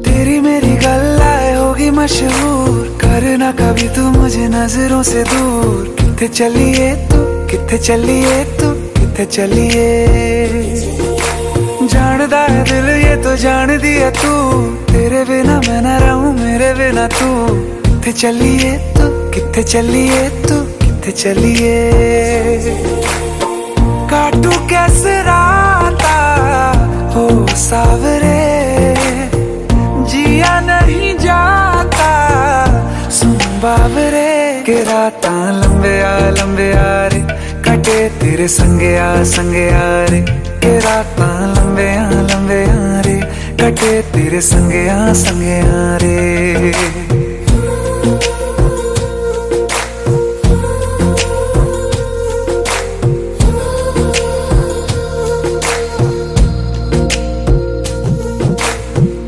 तेरी मेरी गल्लाए होगी मशहूर, करना कभी तू मुझे नजरों से दूर। किथे चलिए तू, किथे चलिए तू, किथे चलिए। जानदा है दिल ये तो जान दिया तू, तेरे बिना मैं ना रहूं मेरे बिना तू। किथे चलिए तू, किथे चलिए तू, किथे चलिए। काटू कैसे राता हो सावरे, जिया नहीं जाता सुन बावरे। के राता लंबे आ रे, कटे तेरे संगे आ रे। के राता लंबे आ रे, कटे तेरे संगे आ रे।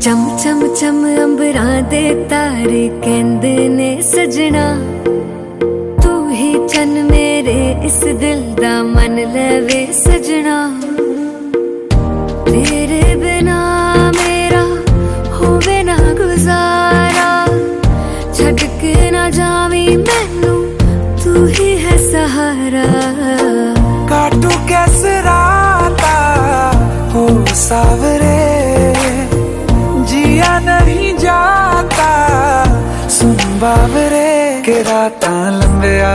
चम चम चम अंबरां दे तारे कहंदे ने सजना, तू ही चन मेरे इस दिल दा मन लवे सजना। तेरे बिना मेरा होवे ना गुजारा, छड़ के ना जावी मैनू तू ही है सहारा। काटू कैसे राता हो सावरे, जिया नहीं जाता सुन बावरे। के राता लंबे आ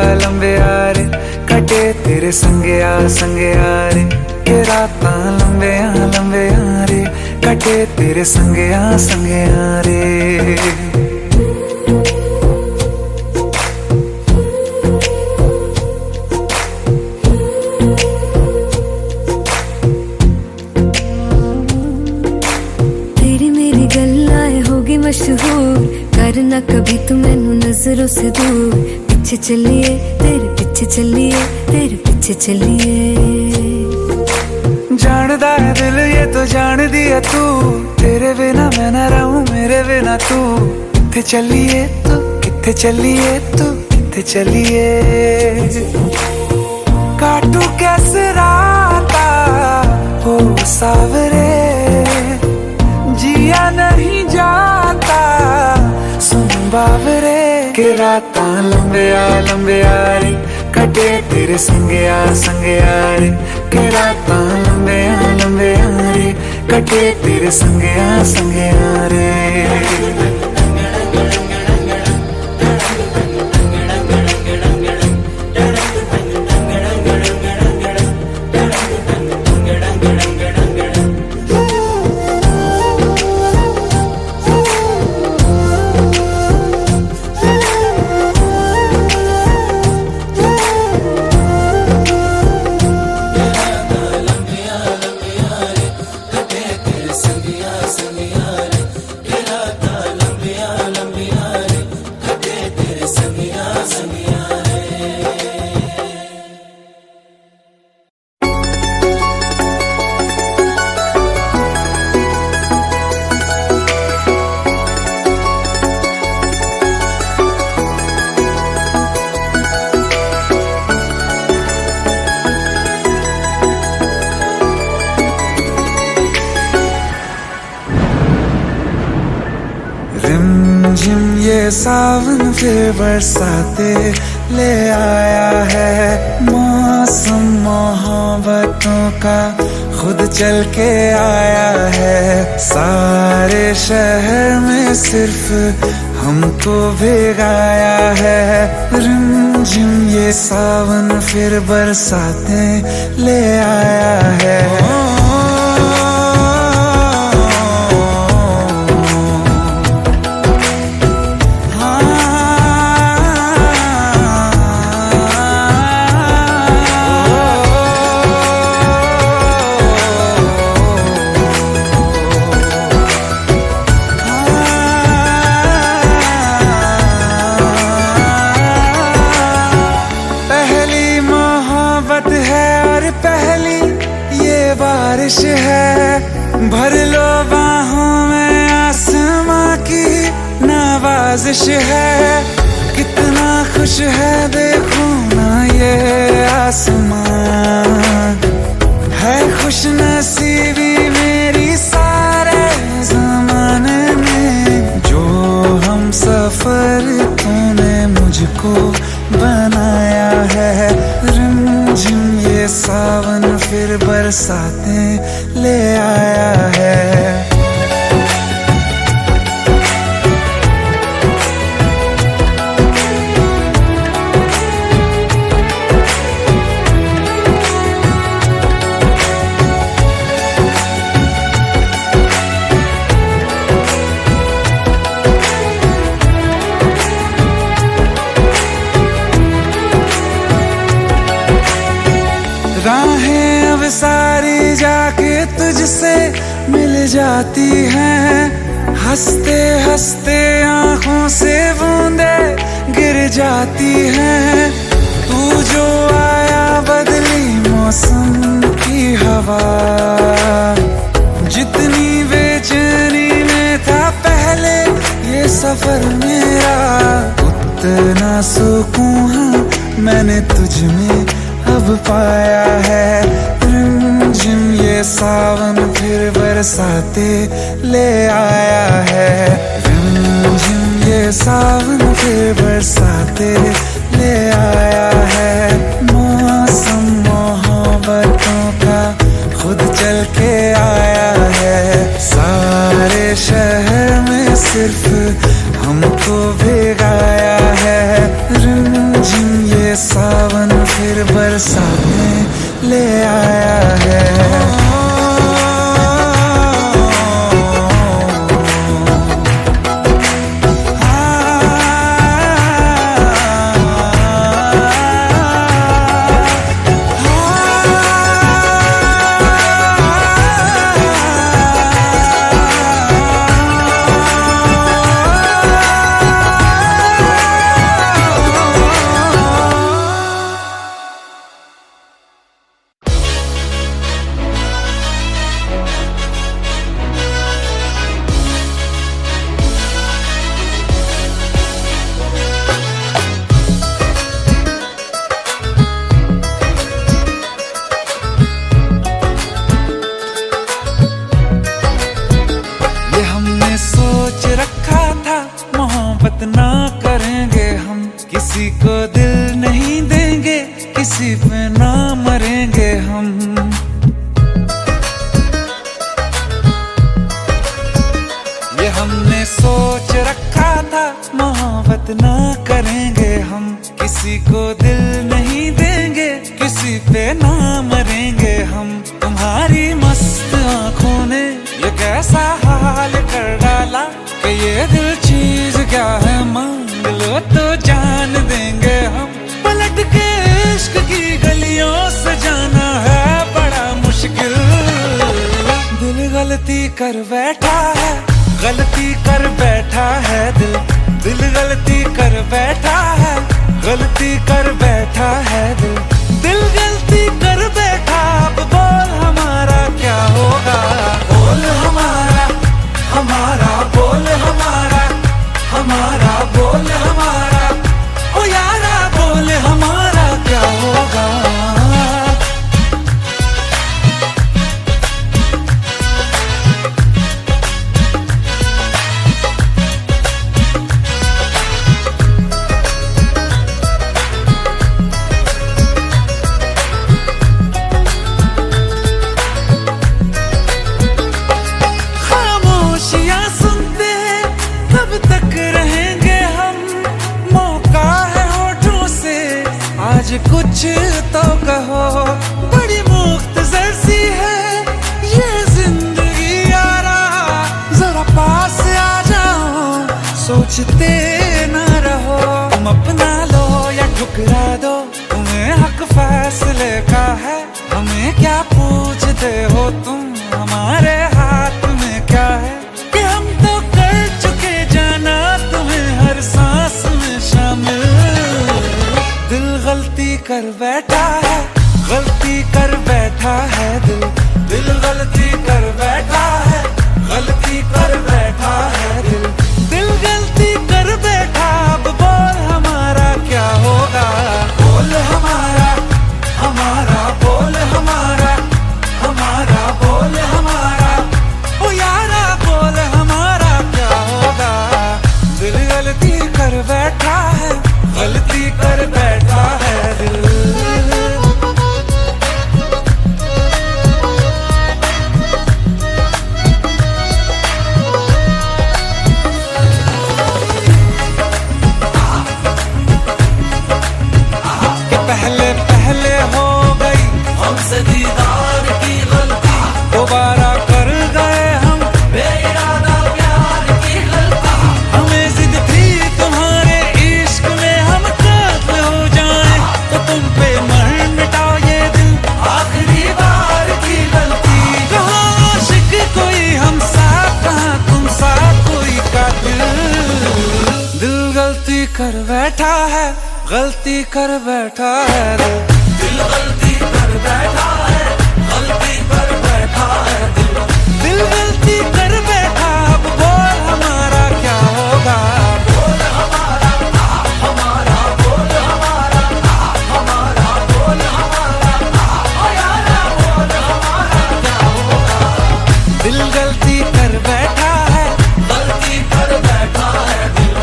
रे, कटे तेरे संगे आ रे। के राता लंबे आ रे, कटे तेरे संगे आ रे। मशहूर करना कभी तू मैनू नजरों से दूर। पीछे चलिए तेरे पीछे चलिए, तेरे पीछे चलिए। जानदा है दिल ये तो जान दिया तू, तेरे बिना मैं ना रहूं मेरे बिना तू। किथे चलिए तू, किथे चलिए तू, किथे चलिए। काटू कैसे राता हो सावरे, जिया नहीं जाता सुन बावरे। के राता लंबे आ रे, कटे तेरे संगे आ रे। के राता लंबे आ रे, कटे तेरे संगे आ रे। रिमझिम ये सावन फिर बरसाते ले आया है। मौसम मोहब्बतों का खुद चल के आया है। सारे शहर में सिर्फ हमको भिगाया है। रिमझिम ये सावन फिर बरसाते ले आया है। बारिश है भर लो बाहों में, आसमां की नवाजिश है। कितना खुश है देखो ना ये फिर बरसातें ले आया है। राहें अब सारी जाके तुझसे मिल जाती हैं, हंसते हंसते आंखों से बूंदे गिर जाती हैं। तू जो आया बदली मौसम की हवा, जितनी बेचैनी में था पहले ये सफर मेरा, उतना सुकून हाँ मैंने तुझ में अब पाया है। रिमझिम ये सावन फिर बरसाते ले आया है। रिमझिम ये सावन फिर बरसाते ले आया है। मौसम मोहब्बतों का खुद चल के आया है। सारे शहर में सिर्फ हमको भिगाया है। रिमझिम ये सावन फिर बरसातें ले आया है। सोच रखा था मोहब्बत ना करेंगे हम, किसी को दिल नहीं देंगे, किसी पे ना मरेंगे हम। ये हमने सोच रखा था मोहब्बत ना करेंगे हम, किसी को दिल नहीं देंगे, किसी पे ना मरेंगे हम। तुम्हारी मस्त आंखों ने ये कैसा हाल कर डाला कि ये दिल चीज क्या है, मांग लो तो जान देंगे हम। पलट के इश्क की गलियों से जाना है बड़ा मुश्किल। दिल गलती कर बैठा है, गलती कर बैठा है दिल। दिल गलती कर बैठा है, गलती कर बैठा है दिल। दिल गलती कर बैठा, अब बोल हमारा क्या होगा। बोल हमारा, हमारा बोल हमारा, हमारा बोल हमारा, ओ यारा बोल हमारा क्या होगा। कुछ तो कहो, बड़ी मुख्तसर सी है ये जिंदगी यारा। जरा पास आ जाओ, सोचते ना रहो। तुम अपना लो या ठुकरा दो, तुम्हें हक फैसले का है। हमें क्या पूछते हो तुम, हमारे हाथ में क्या है। कि हम तो कर चुके जाना तुम्हें हर सांस में शामिल। दिल गलती कर बैठा है, गलती कर बैठा है दिल। दिल गलती कर बैठा है, गलती कर बैठा है दिल। दिल गलती कर बैठा, अब बोल हमारा क्या होगा। बोल हमारा, हमारा बोल हमारा, हमारा बोल हमारा, ओ यारा बोल हमारा क्या होगा। दिल गलती कर बैठा है, गलती कर बैठा है दिल। पहले हो गई हमसे दीदार की गलती, दोबारा कर गए हम बेइरादा प्यार की गलती। हमें जिद थी तुम्हारे इश्क में हम कातिल हो जाएं, तो तुम पे मर मिटा ये दिल आखिरी बार की गलती, कहाँ आशिक कोई हम साथ, कहाँ तुम साथ कोई कातिल। दिल गलती कर बैठा है, गलती कर बैठा है दिल। दिल गलती कर बैठा है, गलती कर बैठा है दिल। दिल गलती कर बैठा, अब बोल हमारा क्या होगा। बोल हमारा हमारा, बोल हमारा हमारा, बोल हमारा ओ यारा, बोल हमारा क्या होगा। दिल गलती कर बैठा है, गलती कर बैठा है दिल,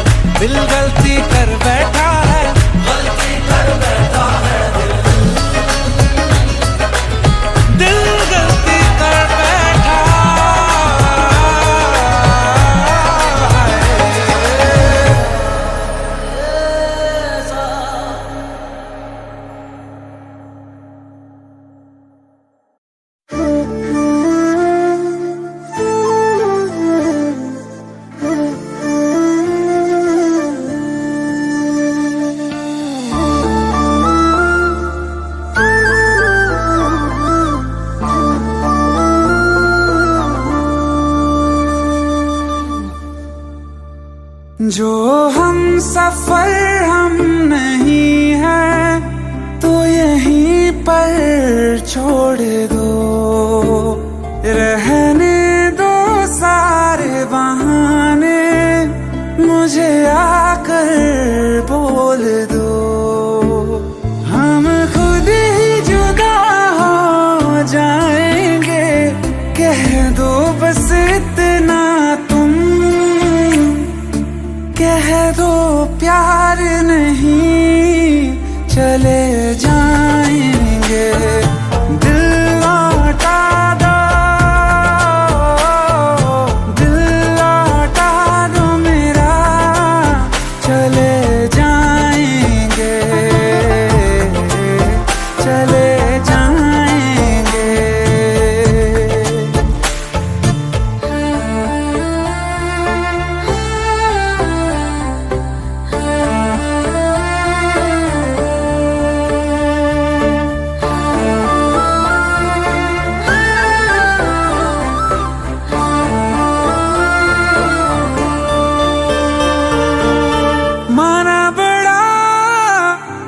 दिल गलती कर बैठा है, गलती कर बैठा है दिल। दिल गलती कर बैठा जो हम सफर हम नहीं है, तो यहीं पर छोड़ दो, रहने दो सारे बहाने, मुझे आकर बोल दो। हम खुद ही जुदा हो जाएंगे, कह दो बस इतना तुम, कह दो प्यार नहीं चले जाएंगे। दिल लौटा दो, दिल लौटा दो मेरा, चले जाएंगे, चले जाएंगे। माना बड़ा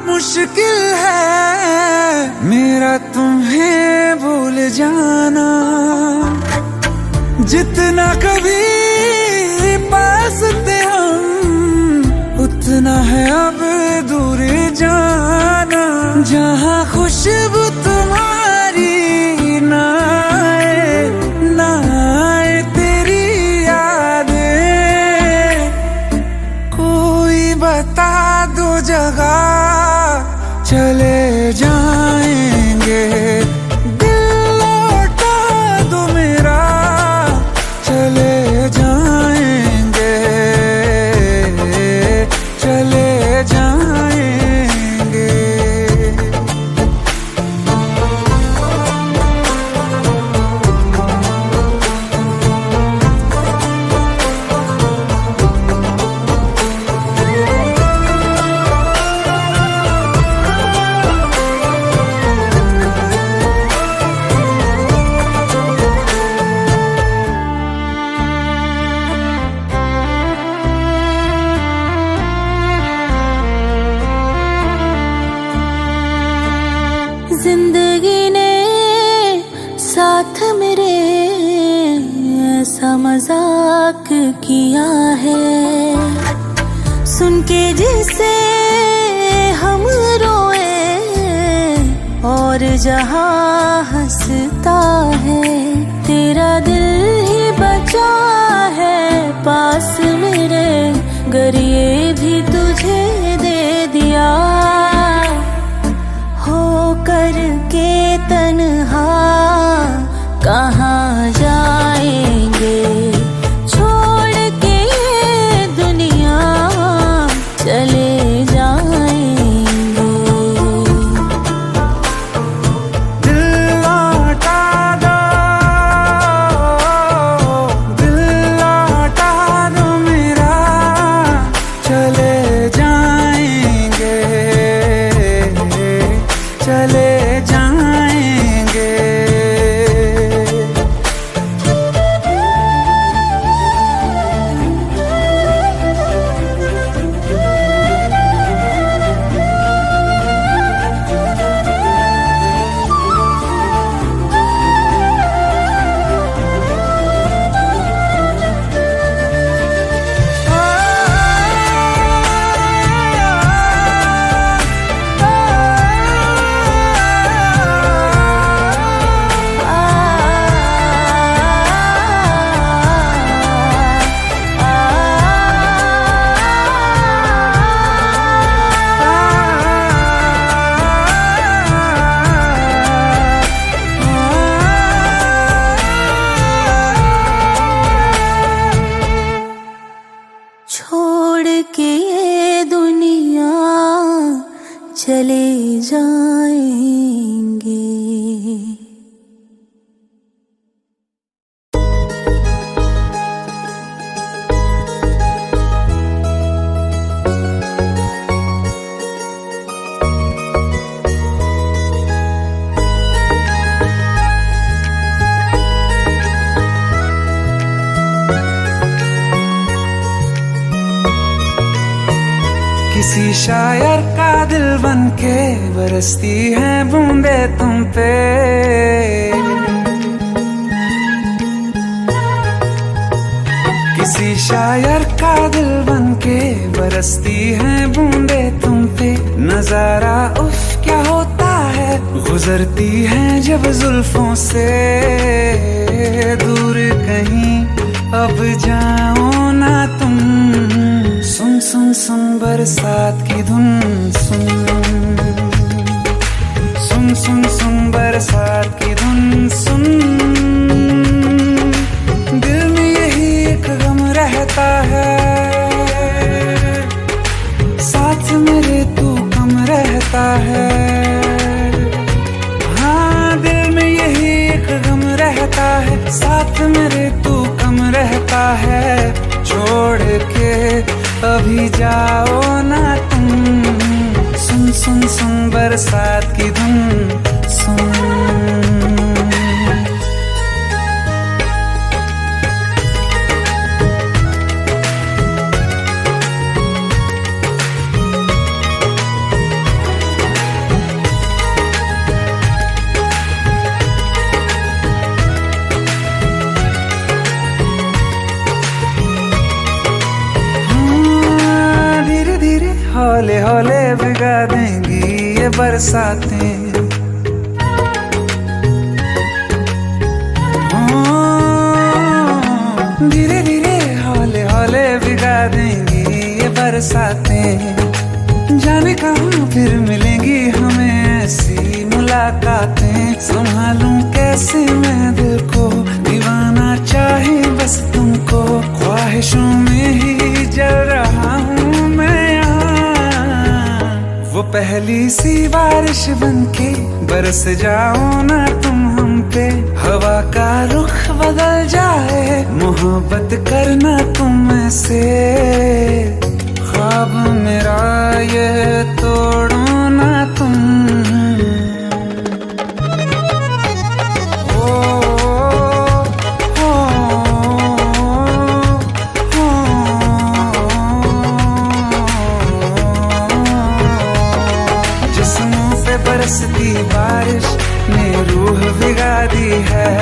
मुश्किल है मेरा तुम्हें भूल जाना, जितना कभी पास थे हम, उतना है अब दूर जाना। जहाँ खुशबू तुम्हारी ना आए, ना आए तेरी यादें, कोई बता दो जगह, चले जाएंगे। दिल लौटा दो मेरा, चले जाएंगे, चले जाएंगे। जिंदगी ने साथ मेरे ऐसा मजाक किया है, सुन के जिसे हम रोए और जहाँ हंसता है, तेरा दिल ही बचा है पास मेरे, गर ये भी तुझे दे दिया, हो करके तन्हा कहाँ जाएंगे, छोड़ के ये दुनिया चले जाएंगे। चले जाएंगे। छोड़ के ये दुनिया चले जाएंगे। किसी शायर का दिल बन के बरसती है बूंदे तुम पे। किसी शायर का दिल बन के बरसती है बूंदे तुम पे। नजारा उफ क्या होता है, गुजरती है जब जुल्फों से। दूर कहीं अब जाओ ना तुम, सुन सुन सुन बरसात की धुन सुन। सुन सुन सुन बरसात की धुन सुन। दिल में यही एक गम रहता है, साथ मेरे तू कम रहता है। हाँ दिल में यही एक गम रहता है, साथ मेरे तू कम रहता है। छोड़ के अभी जाओ ना तुम, सुन सुन सुन बरसात की धुन सुन। हौले हौले भिगा देंगी ये बरसातें। धीरे धीरे हौले हौले भिगा देंगी ये बरसातें। जाने कहाँ फिर मिलेंगी हमें ऐसी मुलाकातें। संभालूं कैसे मैं दिल को, दीवाना चाहे बस तुमको। ख्वाहिशों में ही जल रहा हूँ मैं यहाँ। वो पहली सी बारिश बनके बरस जाओ ना तुम हम पे। हवा का रुख बदल जाए, मोहब्बत करना तुम ऐसे। ख्वाब मेरा ये तोड़ो ना तुम। बरसती बारिश ने रूह भिगा दी है।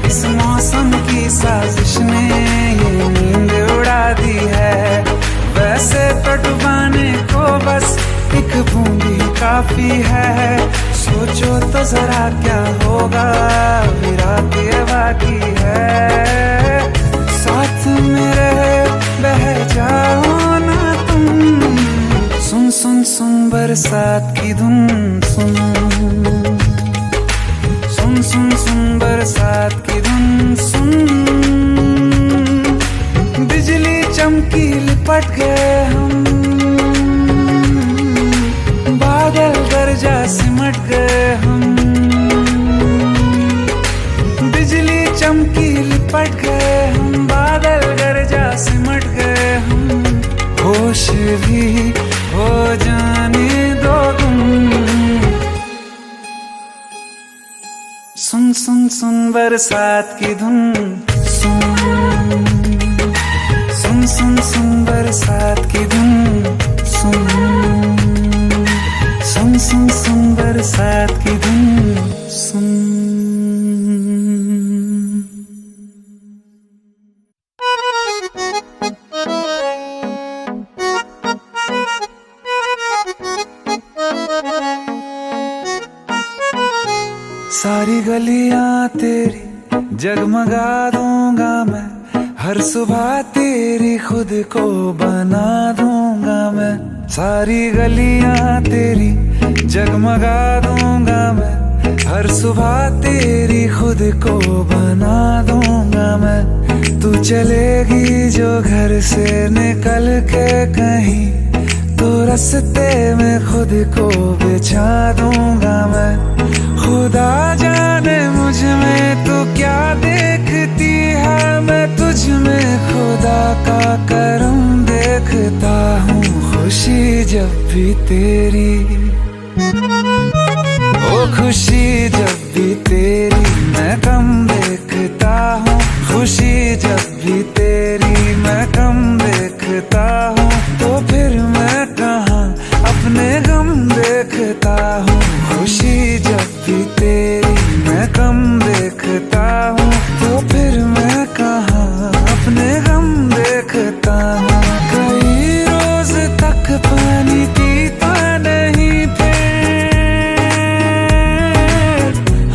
इस मौसम की साजिश ने ये नींद उड़ा दी है। वैसे तो डुबाने को बस एक बूंदी काफी है। सोचो तो जरा क्या होगा, रात ये बाकी है। साथ मेरे बह जाओ ना तुम, सुन सुन सुन बरसात की धुन सुन। सुन सुन सुन बरसात की धुन सुन। बिजली चमकी लिपट गए हम, बादल गरजा सिमट गए हम। बिजली चमकी लिपट गए हम, बादल गरजा सिमट गए हम। होश भी हो जाने दो तुम, सुन सुन बरसात की धुन, सुन सुन सुन सुन बरसात की धुन, सुन सुन सुन सुन बरसात की धुन, सुन। सारी गलियां तेरी जगमगा दूंगा मैं, हर सुबह तेरी खुद को बना दूंगा मैं। सारी गलियां तेरी जगमगा दूंगा मैं, हर सुबह तेरी खुद को बना दूंगा मैं। तू चलेगी जो घर से निकल के कहीं, तो रास्ते में खुद को बिछा दूंगा मैं। खुदा जाने मुझ में तो क्या देखती है, मैं तुझ में खुदा का करम देखता हूँ। खुशी जब भी तेरी, ओ खुशी जब भी तेरी मैं कम देखता हूँ। खुशी जब भी तेरी मैं कम देखता हूँ, तो फिर मैं कहाँ अपने गम देखता हूँ। खुशी जब भी तेरी मैं कम देखता हूँ, तो फिर मैं कहाँ अपने गम देखता हूँ। कई रोज तक पानी पीता नहीं फिर,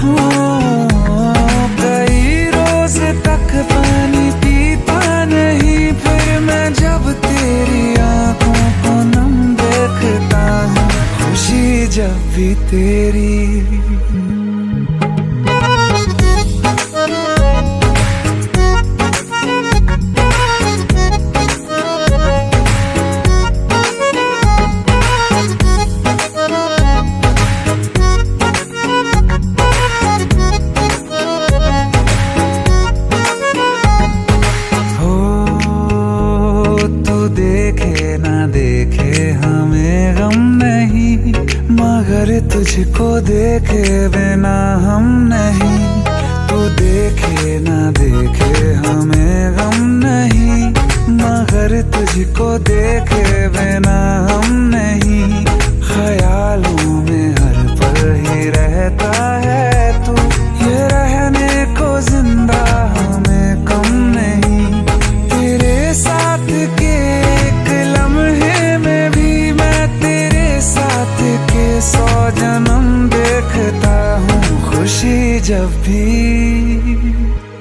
हो कई रोज तक पानी पीता नहीं फिर, मैं जब तेरी आंखों को नम देखता हूँ। खुशी जब भी तेरी, तुझको देखे बिना हम नहीं। तू देखे ना देखे हमें गम नहीं, मगर तुझको देखे बिना हम नहीं। ख्यालों में हर पल ही रहता है तू, ये रहने को जिंदा हमें कम नहीं। तेरे साथ के एक लम्हे में भी मैं तेरे साथ के 100 जन्म देखता हूँ। खुशी जब भी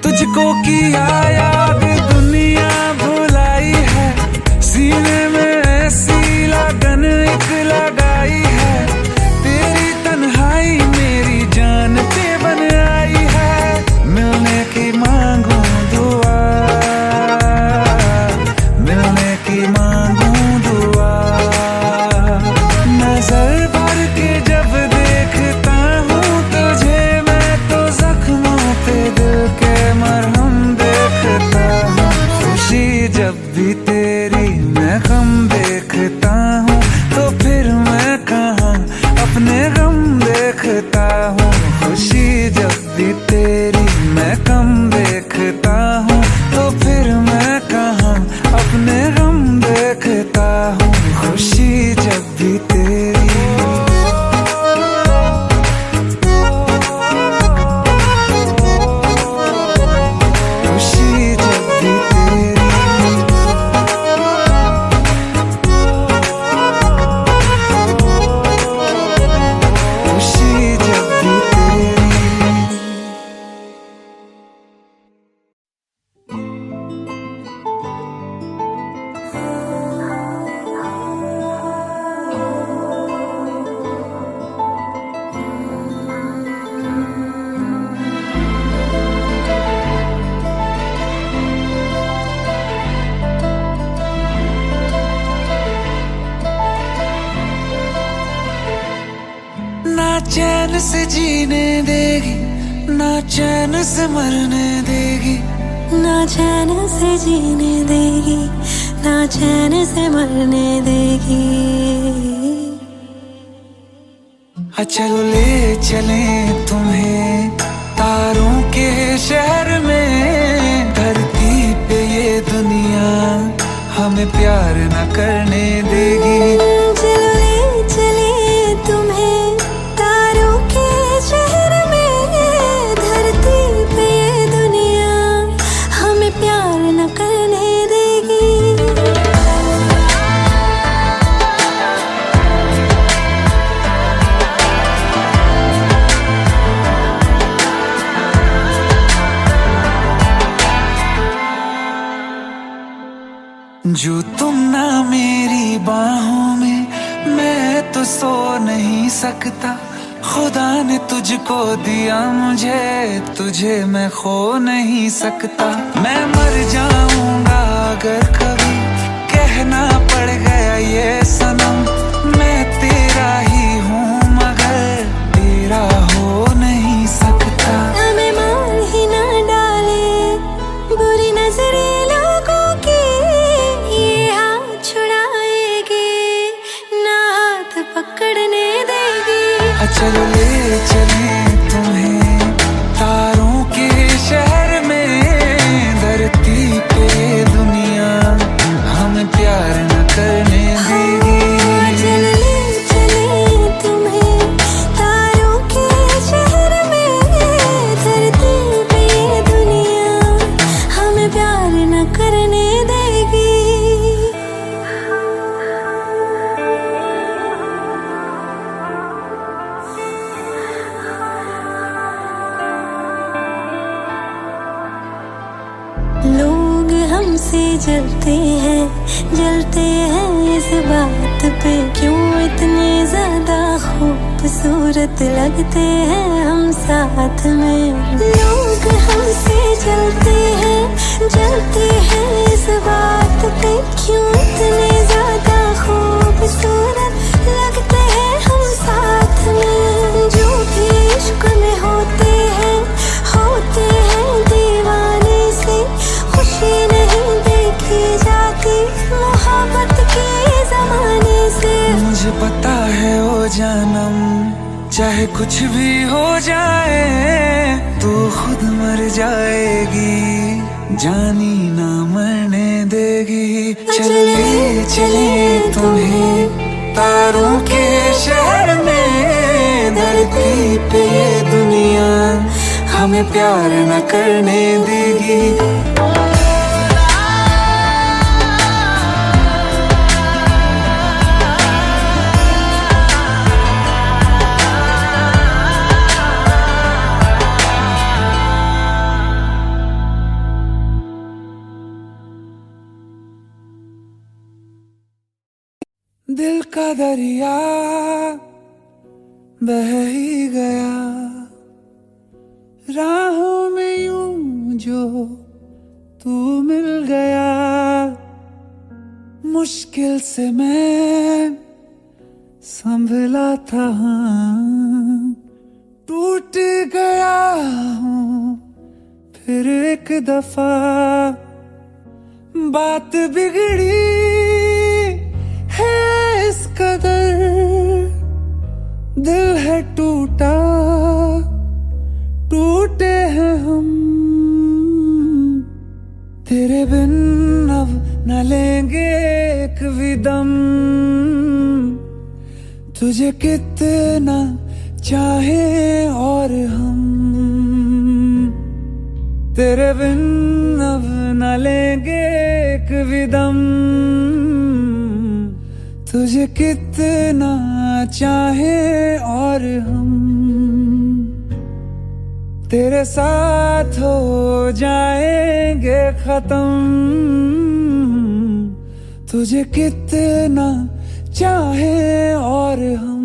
तुझको किया याद दुनिया भुलाई है, सीने में ऐसी लगन एक लगाई है। तेरी तन्हाई मेरी जान पे बन आई है, मिलने की मांगू दुआ, मिलने की मांगू दुआ। नजर भर के जब देखता हूँ तुझे, मैं तो जख्मों पे दिल के मरहम देखता हूँ। खुशी जब भी तेरी मैं गम देखता हूँ, तो फिर मैं कहाँ अपने गम देखता हूँ। खुशी जब भी तेरी मैं कम देखता हूँ, तो फिर मैं कहाँ अपने गम देखता हूँ। खुशी जब भी तेरी, खुशी जब भी तेरी, खुशी जब भी तेरी। ना चैन से जीने देगी, ना चैन से मरने देगी, ना चैन से जीने देगी, ना चैन से मरने देगी। चलो ले चले तुम्हें तारों हमें प्यार न करने देगी। चलो ले चले तुम्हें तारों के शहर में, धरती पे ये दुनिया हमें प्यार न करने देगी। जो तुम ना मेरी बाहों में, मैं तो सो नहीं सकता। खुदा ने तुझको दिया मुझे, तुझे मैं खो नहीं सकता। मैं मर जाऊंगा अगर कभी कहना पड़ गया ये सनम, मैं तेरा ही हूँ मगर तेरा हो नहीं सकता। हमें मार ही ना डाले बुरी नजरें लोगों की, ये हाथ छुड़ाएगी ना हाथ पकड़ने देगी। चलो ले चले तुम्हें तारों के शहर में, धरती पे दुनिया हमें प्यार न करने देगी। चलो ले चले तुम्हें तारों के शहर में, धरती पे ये दुनिया हमें प्यार न करने देगी। लोग हमसे जलते हैं इस बात पे, क्यों इतने ज्यादा खूबसूरत लगते हैं हम साथ में। लोग हमसे जलते हैं इस बात पे, क्यों इतने ज्यादा खूबसूरत लगते हैं हम साथ में। जो भी इश्क में होते हैं दीवाने से, खुशी नहीं देखी जाती मोहब्बत के जमाने से। मुझे पता है ओ जानम, चाहे कुछ भी हो जाए तू खुद मर जाएगी, जानी ना मरने देगी। चले चले तुम्हें तारों के शहर में, धरती पे ये दुनिया हमें प्यार न करने देगी। दिल का दरिया बह ही गया, राहों में यूं जो तू मिल गया। मुश्किल से मैं संभला था, टूट गया हूँ फिर एक दफा। बात बिगड़ी है इस कदर, दिल है टूटा, टूटे हैं हम। तेरे बिन अब न लेंगे एक भी दम, तुझे कितना चाहे और हम। तेरे बिन अब न लेंगे एक भी दम, तुझे कितना चाहे और हम। तेरे साथ हो जाएंगे खत्म, तुझे कितना चाहे और हम।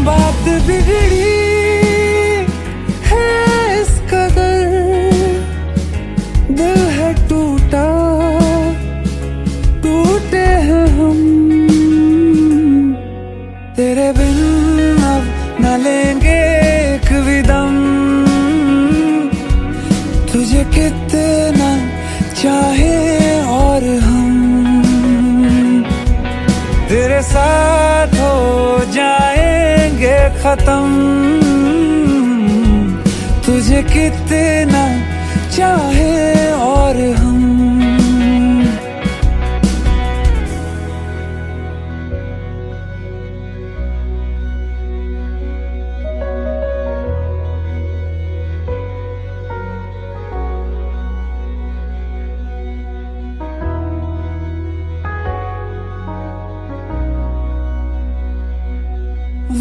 बात बिगड़ी कितना चाहे और हम तेरे साथ हो जाएंगे खत्म। तुझे कितना चाहे और हम।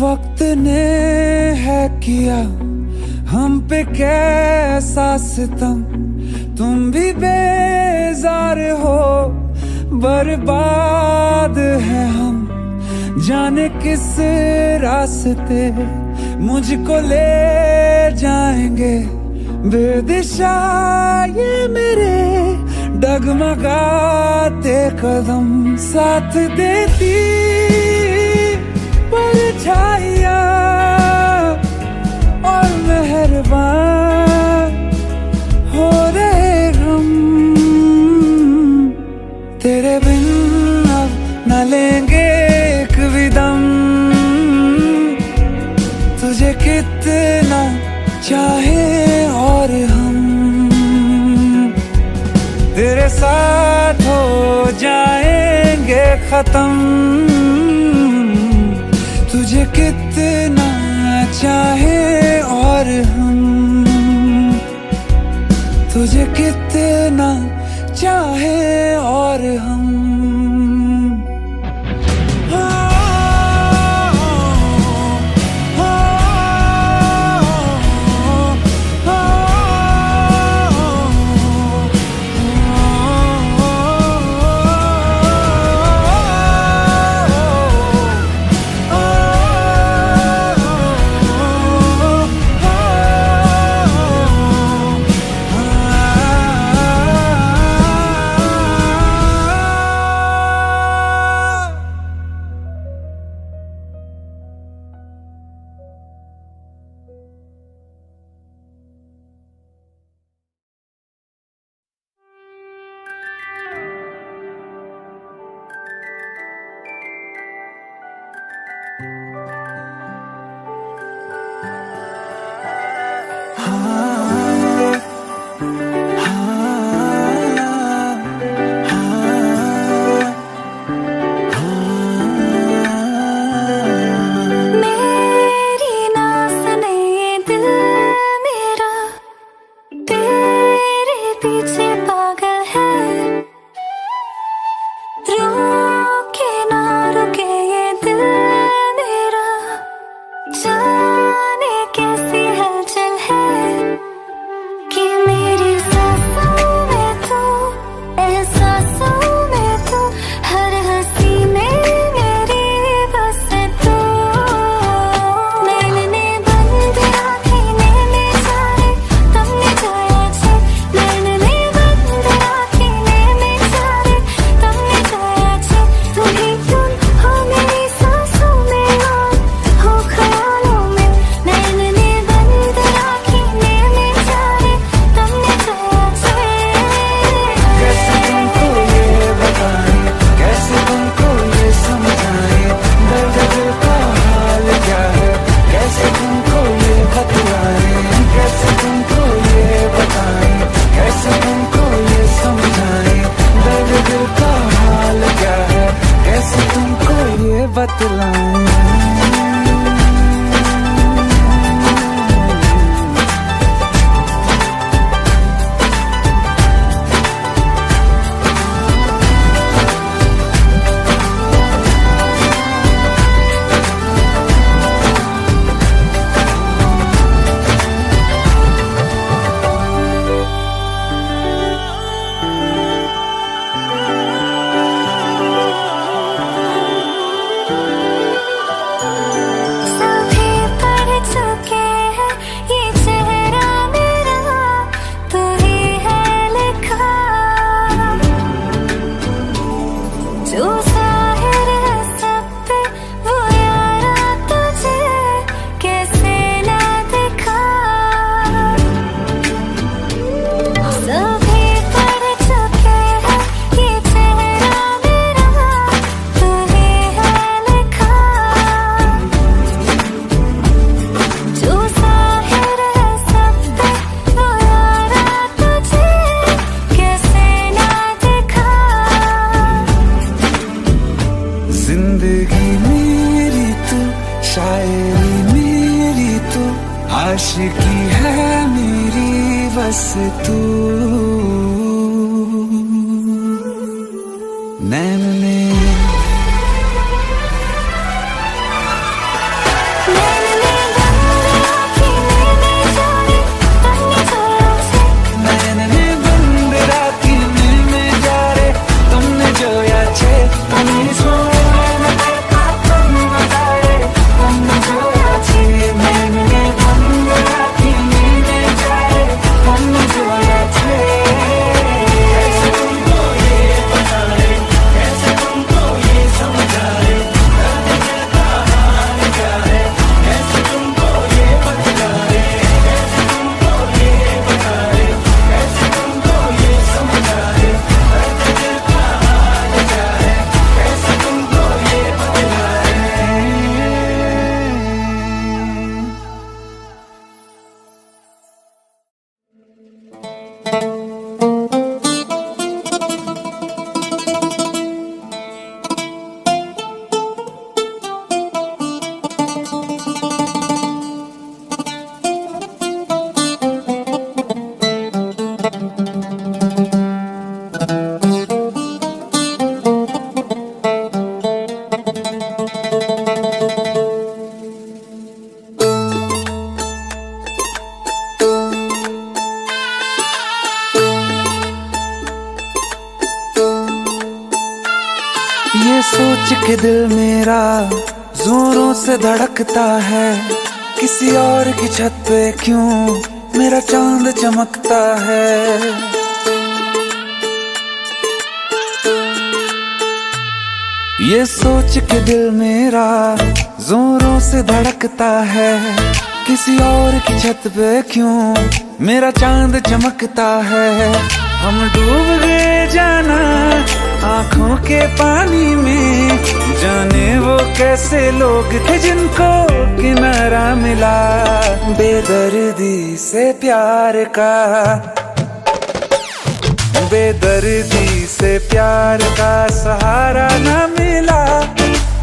वक्त ने है किया हम पे कैसा सितम, तुम भी बेजार हो, बर्बाद है हम। जाने किस रास्ते मुझको ले जाएंगे, बेदिशा ये मेरे डगमगाते कदम। साथ देती परछाइयाँ और मेहरबान हो रहे हम। तेरे बिन अब न लेंगे एक भी दम। तुझे कितना चाहे और हम तेरे साथ हो जाएंगे खत्म। तुझे कितना चाहे और हम तुझे कितना चाहे और हम। बस तू नैन ने ये सोच के दिल मेरा जोरों से धड़कता है, किसी और की छत पे क्यों मेरा चांद चमकता है। ये सोच के दिल मेरा जोरों से धड़कता है, किसी और की छत पे क्यों मेरा चांद चमकता है। हम डूब गए जाना आंखों के पानी में, जाने वो कैसे लोग थे जिनको किनारा मिला। बेदर्दी से प्यार का, बेदर्दी से प्यार का सहारा ना मिला,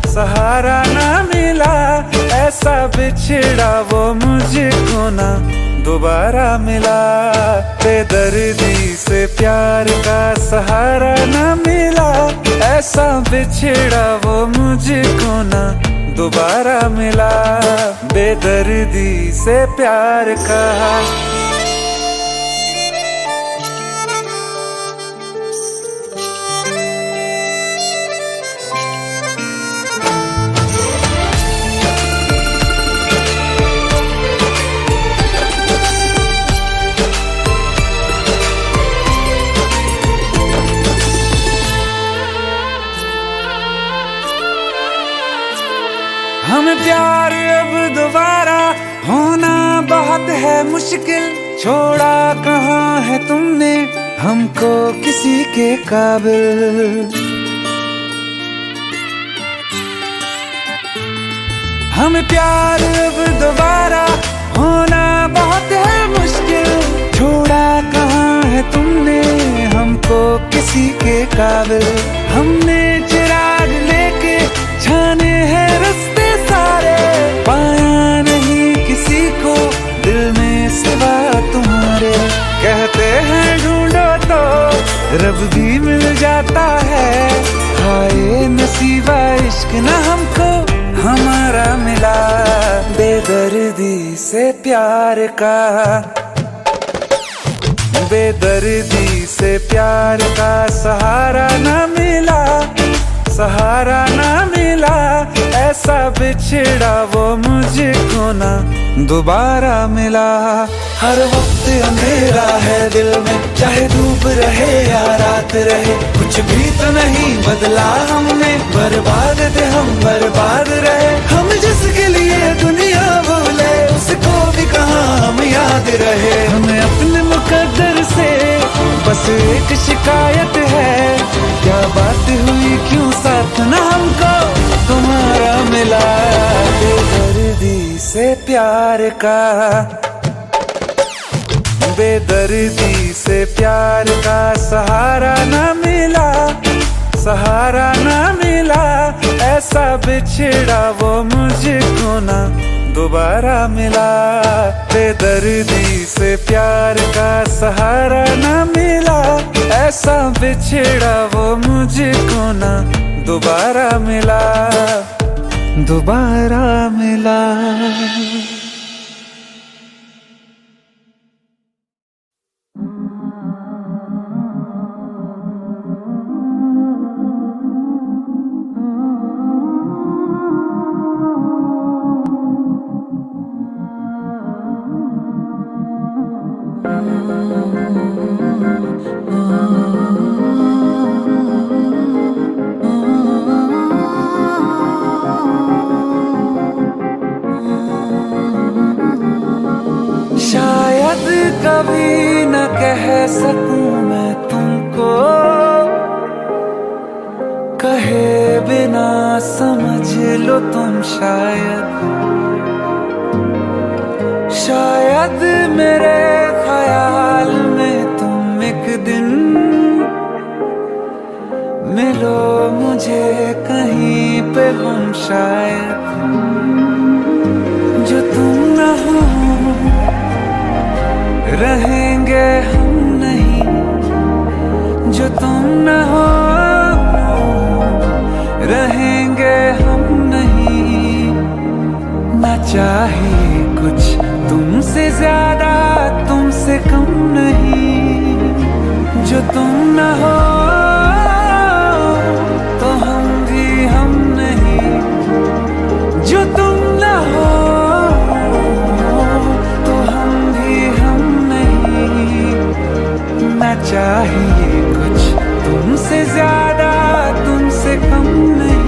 सहारा ना मिला। ऐसा बिछड़ा वो मुझको ना दोबारा मिला। बेदर्दी से प्यार का सहारा ना मिला, ऐसा बिछड़ा वो मुझको ना दोबारा मिला। बेदर्दी से प्यार का। हमें प्यार अब दोबारा होना बहुत है मुश्किल, छोड़ा कहाँ है तुमने हमको किसी के काबिल। हमें प्यार अब दोबारा होना बहुत है मुश्किल, छोड़ा कहाँ है तुमने हमको किसी के काबिल। हमने चिराग लेके छाने हैं रास्ते सारे, पाया नहीं किसी को दिल में सिवा तुम्हारे। कहते हैं ढूंढो तो रब भी मिल जाता है, हाय नसीबा इश्क न हमको हमारा मिला। बेदर्दी से प्यार का, बेदर्दी से प्यार का सहारा न मिला, सहारा ना मिला। ऐसा बिछड़ा वो मुझको ना दोबारा मिला। हर वक्त अंधेरा है दिल में, चाहे धूप रहे या रात रहे, कुछ भी तो नहीं बदला हमने। बर्बाद थे हम, बर्बाद रहे हम, जिसके लिए दुनिया भूले उसको भी कहाँ हम याद रहे। हमें अपने मुकद्दर से बस एक शिकायत है, क्या बात हुई क्यों साथ ना हमको तुम्हारा मिला। बेदर्दी से प्यार का, बेदर्दी से प्यार का सहारा ना मिला, सहारा ना मिला। ऐसा बिछड़ा वो मुझको ना दोबारा मिला। बेदर्दी से प्यार का सहारा न मिला, ऐसा बिछड़ा वो मुझको ना दोबारा मिला, दोबारा मिला। शायद कभी न कह सकूं मैं तुमको, कहे बिना समझ लो तुम शायद मेरे ख्याल में तुम एक दिन मिलो मुझे कहीं पे, हम शायद जो तुम न हो रहेंगे हम नहीं, जो तुम न हो रहेंगे हम नहीं। ना चाहिए कुछ तुमसे ज्यादा, तुमसे कम नहीं, जो तुम न हो तो हम भी हम नहीं, जो तुम न हो ना चाहिए कुछ तुमसे ज्यादा, तुमसे कम नहीं।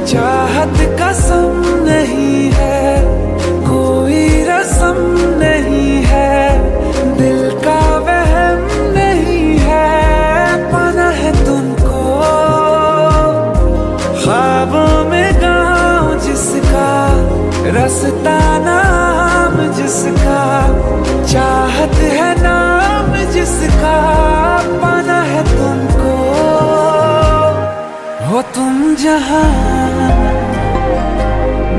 चाहत कसम नहीं है, कोई रस्म नहीं है, दिल का वहम नहीं है, पाना है तुमको ख्वाबों में गाँव जिसका, रास्ता नाम जिसका, चाहत है नाम जिसका, पाना है तुमको। हो तुम जहाँ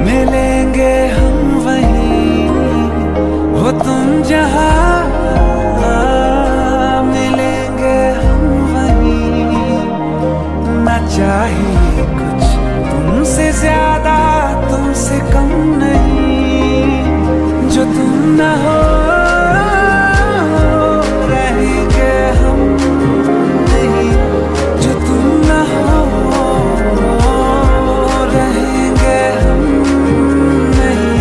मिलेंगे हम वहीं, हो तुम जहाँ मिलेंगे हम वहीं। ना चाहिए कुछ तुमसे ज्यादा, तुमसे कम नहीं, जो तुम न हो रहेंगे हम नहीं, जो तुम न हो रहेंगे हम नहीं।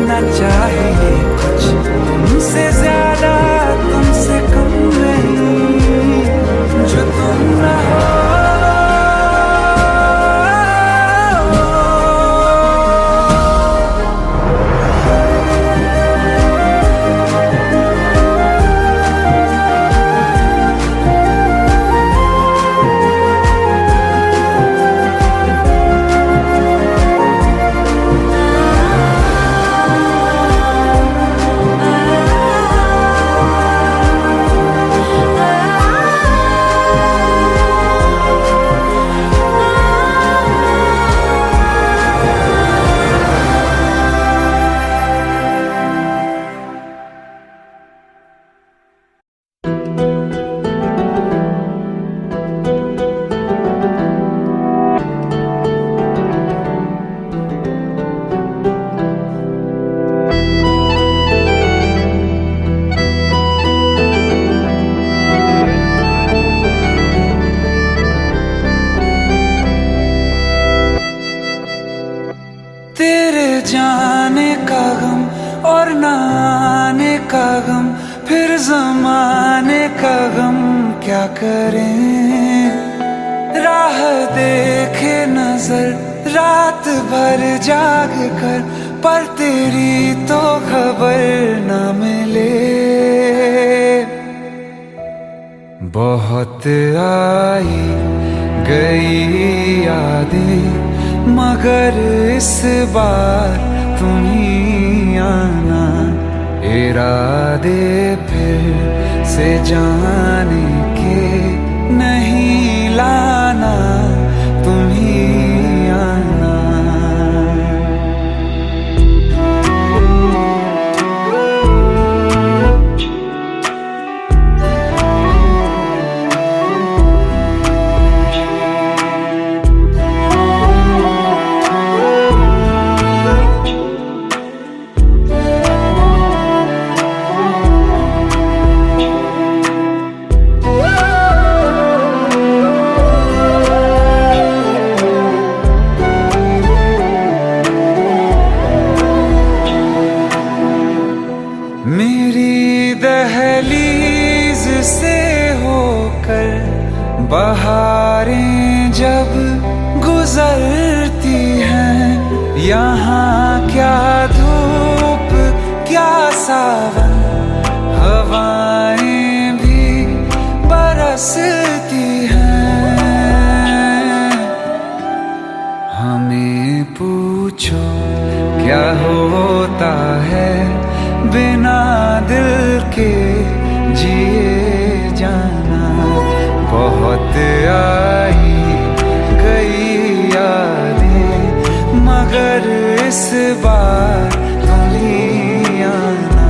ना चाहिए कुछ तुमसे ज्यादा, तुमसे कम नहीं, जो तुम न हो। जाने का गम और न आने का गम, फिर जमाने का गम क्या करें। राह देखे नजर रात भर जाग कर, पर तेरी तो खबर न बहुत आई गई यादें मगर इस बार तुम ही आना, इरादे फिर से जाने के नहीं लाना, तुम ही आना। मेरी दहलीज से होकर बहारें जब गुजरती हैं, यहाँ क्या धूप क्या सावन, हवाएं भी बरसती हैं। हमें पूछो क्या होता है बिना दिल के जिए जाना, बहुत आई गई यादें मगर इस बार तुम ही आना।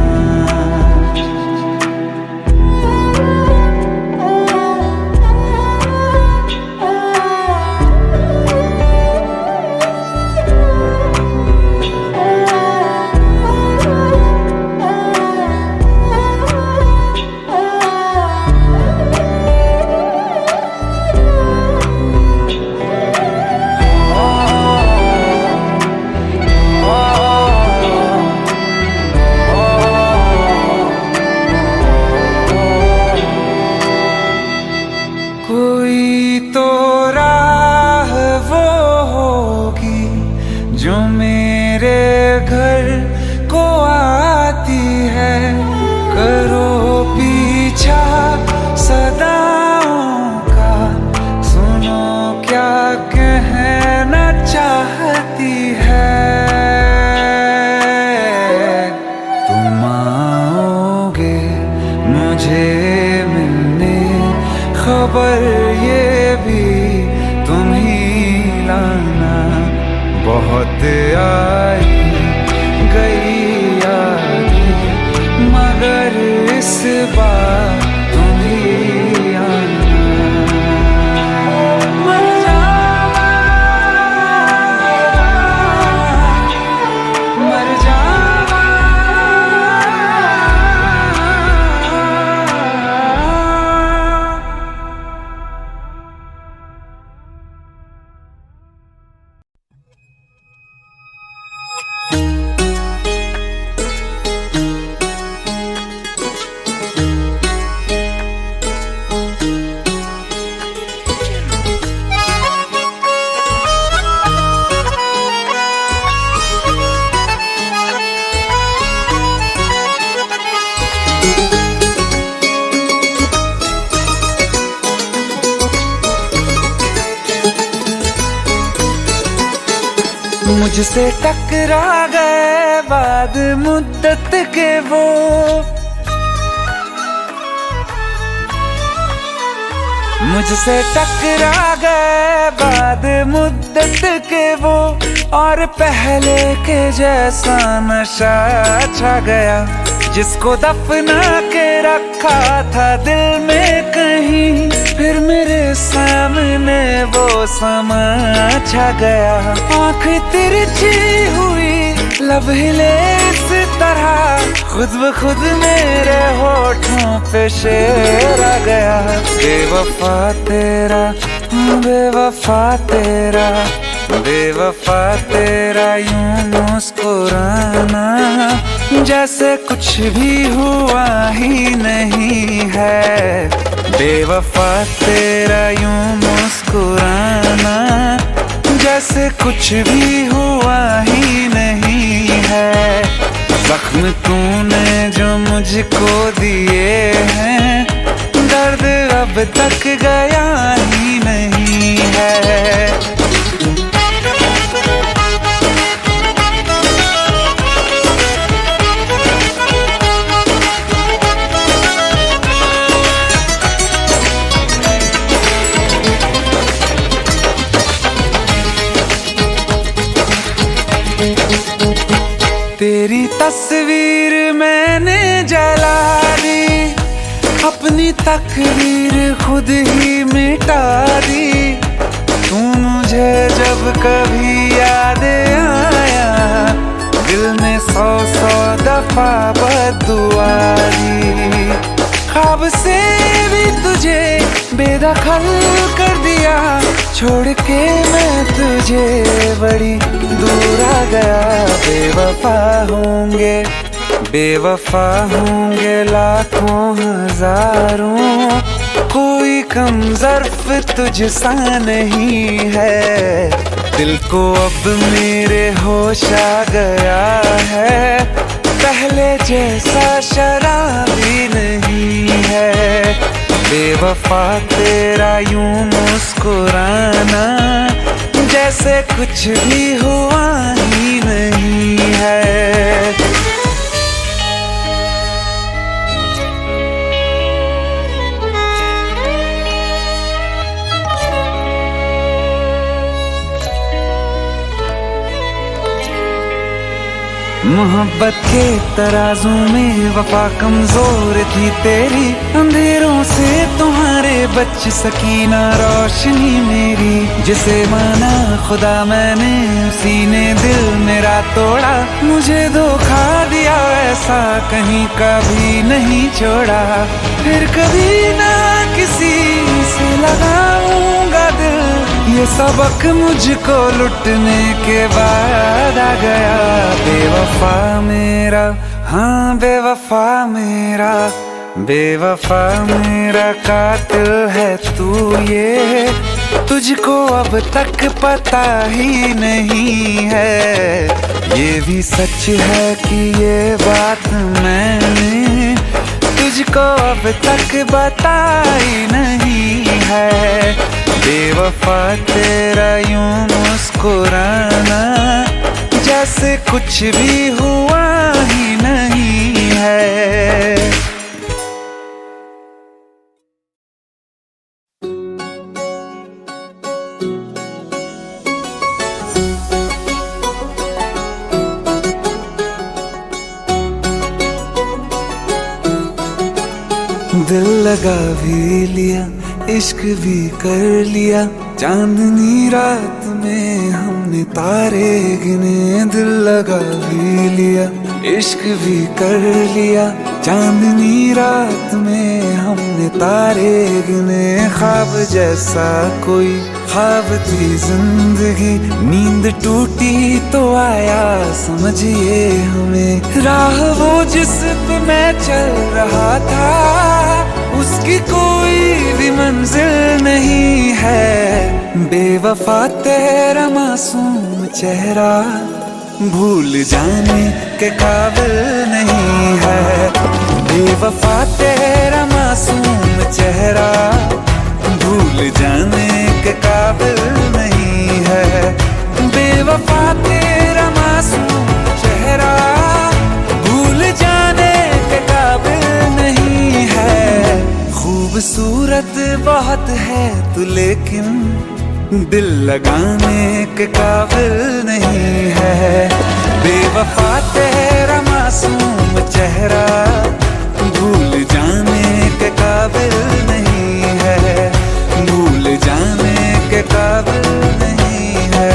कोई तो राह वो होगी जो मेरे घर को आती है, करो पीछा सदाओं का, सुनो क्या कहना चाहती है। तुम आओगे मुझे मिलने, खबर ये भी तुम ही लाना, बहुत आई गई यादें मगर इस बार तुम ही आना। मर जावा, मर जावा, मुझसे टकरा गए बाद मुद्दत के वो, मुझसे टकरा गए बाद मुद्दत के वो, और पहले के जैसा नशा छा गया, जिसको दफना के रखा था दिल में कहीं, फिर मेरे सामने वो समा छा गया। आँख तिरछी हुई, लब हिले इस तरह, खुद ब खुद मेरे होठों पे शेर आ गया। बेवफा तेरा, बेवफा तेरा, बेवफा तेरा यूं मुस्कुराना, जैसे कुछ भी हुआ ही नहीं है। बेवफा तेरा यूं मुस्कुराना, जैसे कुछ भी हुआ ही नहीं है। जख्म तूने जो मुझको दिए हैं, दर्द अब अब तक गया ही नहीं है। तेरी तस्वीर मैंने जला दी, अपनी तकदीर खुद ही मिटा दी। तू मुझे जब कभी याद आया, दिल ने 100 दफा बद्दुआ दी। ख्वाब से भी तुझे बेदखल कर दिया, छोड़ के मैं तुझे बड़ी दूर आ गया। बेवफा होंगे लाखों हजारों, कोई कम ज़र्फ तुझसा नहीं है। दिल को अब मेरे होश आ गया है, पहले जैसा शराबी नहीं है। बेवफा तेरा यूं मुस्कुराना, जैसे कुछ भी हुआ ही नहीं है। मोहब्बत के तराजू में वफा कमजोर थी तेरी, अंधेरों से तुम्हारे बच सकी ना रोशनी मेरी। जिसे माना खुदा मैंने, उसी ने दिल मेरा तोड़ा। मुझे धोखा दिया ऐसा कहीं कभी नहीं छोड़ा, फिर कभी ना किसी से लगाऊंगा दिल। ये सबक मुझको लुटने के बाद आ गया। बेवफा मेरा, हाँ बेवफा मेरा, बेवफा मेरा कातिल है तू, ये तुझको अब तक पता ही नहीं है। ये भी सच है कि ये बात मैंने तुझको अब तक बताई नहीं है। बेवफा तेरा यूं मुस्कुराना, जैसे कुछ भी हुआ ही नहीं है। दिल लगा भी लिया, इश्क भी कर लिया, चांदनी रात में हमने तारे गिने। दिल लगा भी लिया, इश्क भी कर लिया, चांदनी रात में हमने तारे गिने। ख्वाब जैसा कोई ख्वाब थी जिंदगी, नींद टूटी तो आया समझिए हमें। राह वो जिस पे मैं चल रहा था, उसकी कोई भी मंजिल नहीं है। बेवफा तेरा मासूम चेहरा भूल जाने के काबिल नहीं है। बेवफा तेरा मासूम चेहरा भूल जाने के काबिल नहीं है। बेवफा तेरा मासूम चेहरा भूल जाने के काबिल नहीं है। खूबसूरत बहुत है तू, लेकिन दिल लगाने के काबिल नहीं है। बेवफा तेरा मासूम चेहरा भूल जाने के काबिल नहीं है। भूल जाने के काबिल नहीं है।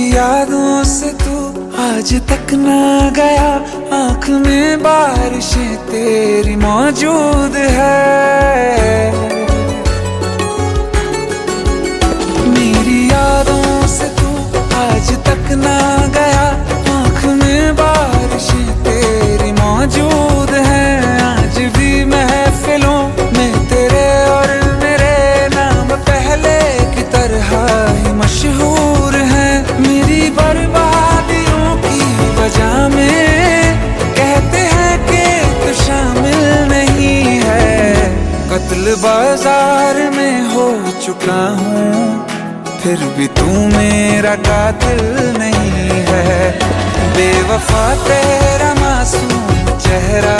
यादों से तू आज तक ना गया, आँख में बारिशें तेरी मौजूद है। मेरी यादों से तू आज तक ना गया, आँख में बारिशें तेरी मौजूद दिल बाजार में हो चुका हूँ, फिर भी तू मेरा कातिल नहीं है। बेवफा तेरा मासूम चेहरा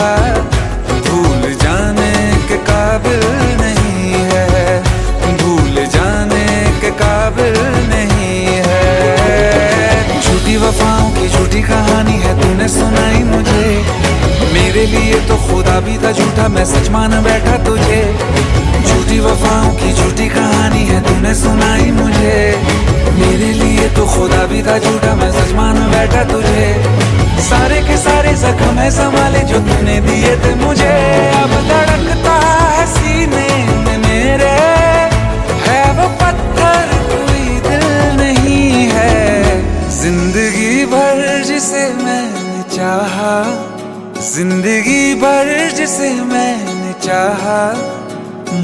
भूल जाने के काबिल नहीं है, भूल जाने के काबिल नहीं है। झूठी वफाओं की झूठी कहानी है तूने सुनाई मुझे, मेरे लिए तो खुदा भी था झूठा, मैं सच मान बैठा तुझे। झूठी वफाओं की झूठी कहानी है तूने सुनाई मुझे, मेरे लिए तो खुदा भी था झूठा, मैं सच मान बैठा तुझे। सारे के सारे जख्म है संभाले जो तूने दिए थे मुझे, अब धड़कता है सीने में मेरे, है वो पत्थर कोई दिल नहीं है। जिंदगी भर जिसे मैंने चाहा, जिंदगी भर जिसे मैंने चाहा,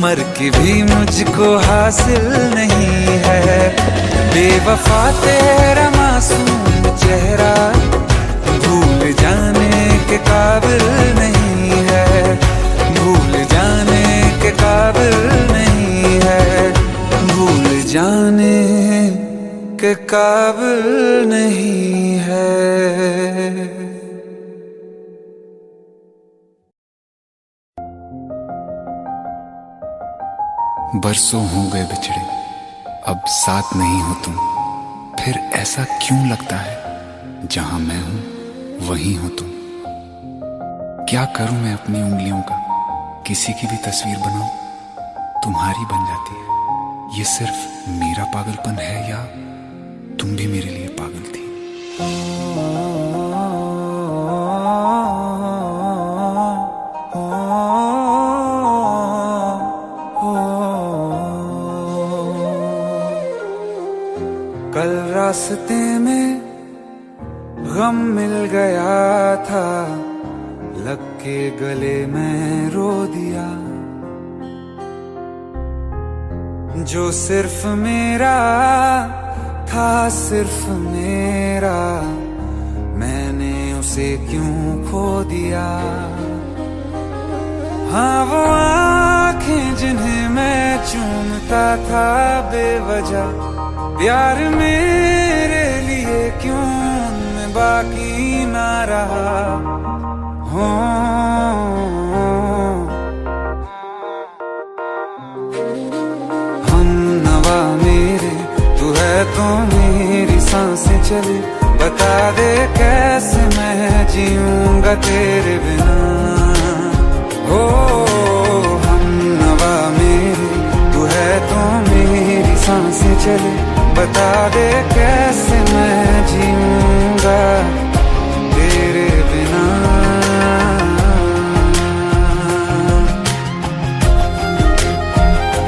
मर के भी मुझको हासिल नहीं है। बेवफा तेरा मासूम चेहरा भूल जाने के काबिल नहीं है, भूल जाने के काबिल नहीं है, भूल जाने के काबिल नहीं है। बरसों हो गए बिछड़े, अब साथ नहीं हो तुम, फिर ऐसा क्यों लगता है जहां मैं हूं वहीं हो तुम। क्या करूं मैं अपनी उंगलियों का, किसी की भी तस्वीर बनाऊं तुम्हारी बन जाती है। ये सिर्फ मेरा पागलपन है या तुम भी मेरे लिए पागल थी। कल रास्ते में गम मिल गया था, लग के गले में रो दिया। जो सिर्फ मेरा था, सिर्फ मेरा, मैंने उसे क्यों खो दिया। हाँ वो आंखें जिन्हें मैं चूमता था बेवजह, प्यार मेरे लिए क्यों उनमें बाकी ना रहा हो। हम नवा मेरे, तू है तो मेरी सांसें चले, बता दे कैसे मैं जीऊंगा तेरे बिना। हो हम नवा मेरे, तू है तो मेरी सांसें चले, बता दे कैसे मैं जीऊंगा तेरे बिना।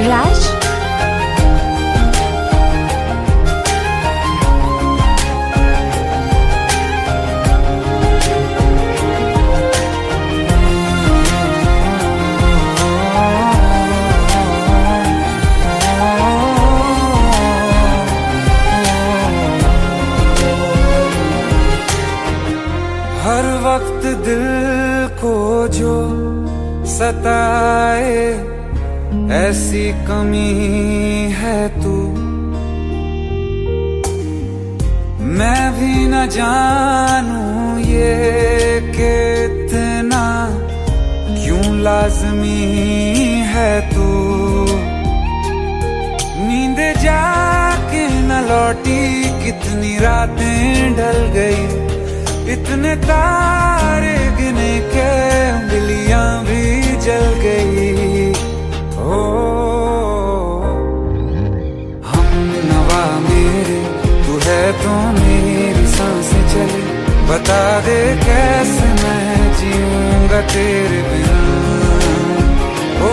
राज, हर वक्त दिल को जो सताए, ऐसी कमी है तू। मैं भी न जानूं ये कि इतना क्यों लाजमी है तू। नींद जाके न लौटी, कितनी रातें ढल गई, इतने तारे गिने के उंगलियां भी जल गई। ओ हम नवा मेरे, तू है तो मेरी सांसें चले, बता दे कैसे मैं जीऊंगा तेरे बिना। ओ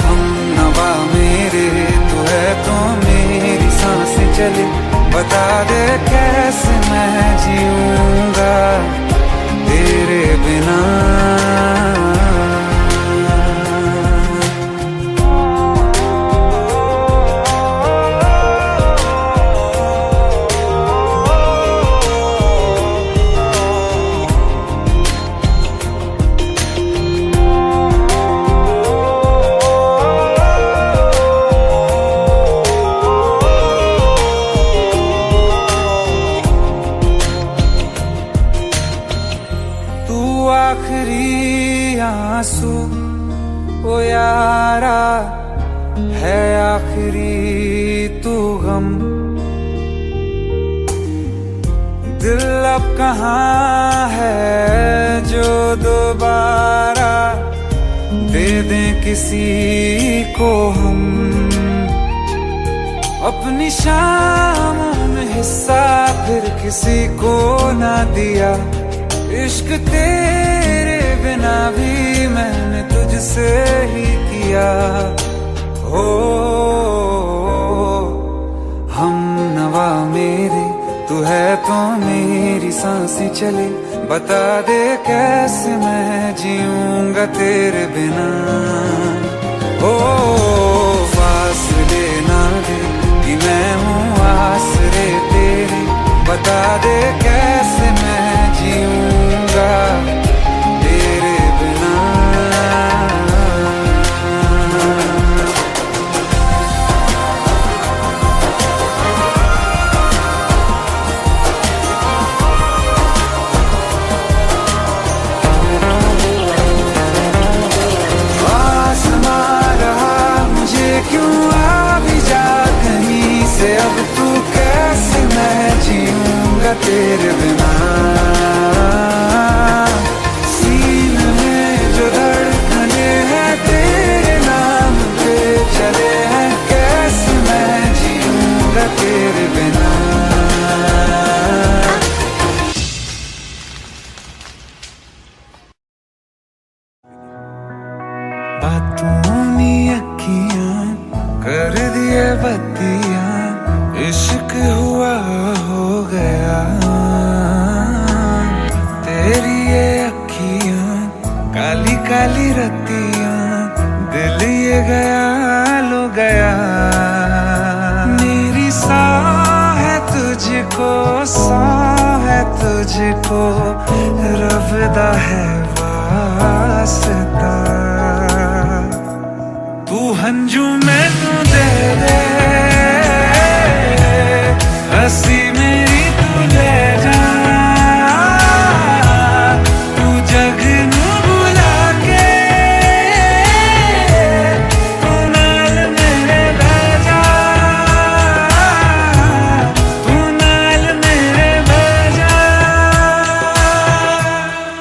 हम नवा मेरे, तू है तो मेरी सांसें चले, बता दे कैसे मैं जीऊंगा तेरे बिना। आंसू ओ यारा है आखिरी तू गम। दिल अब कहाँ है जो दोबारा दे दें किसी को हम। अपनी शामों में हिस्सा फिर किसी को ना दिया। इश्क तेरे बिना भी मैंने तुझसे ही किया। हो हम नवा मेरे तू है तो मेरी सांसें चले। बता दे कैसे मैं जीऊंगा तेरे बिना। ओ फासले ना दे कि मैं हूँ आसरे तेरे। बता दे कैसे मैं जीऊंगा तेरे बिना। क्यों आ भी जा कहीं से अब तू कैसे मैं जीऊंगा तेरे बिना। सीने में जो धड़कने हैं तेरे नाम पे चले हैं। कैसे मैं जीऊंगा तेरे बिना। बातों में अखियां कर दिए बत्तियां। इश्क हुआ हो गया तेरी ये अखियां काली काली रत्तियां। दिल ये गया लो गया। मेरी सांस है तुझको सांस है तुझको रब दा है वास्ता। तू हंजू मैनू दे दे हसी मेरी तू ले जा। तू जग नू बुला के तू नाल मेरे बह जा। तू नाल मेरे बह जा।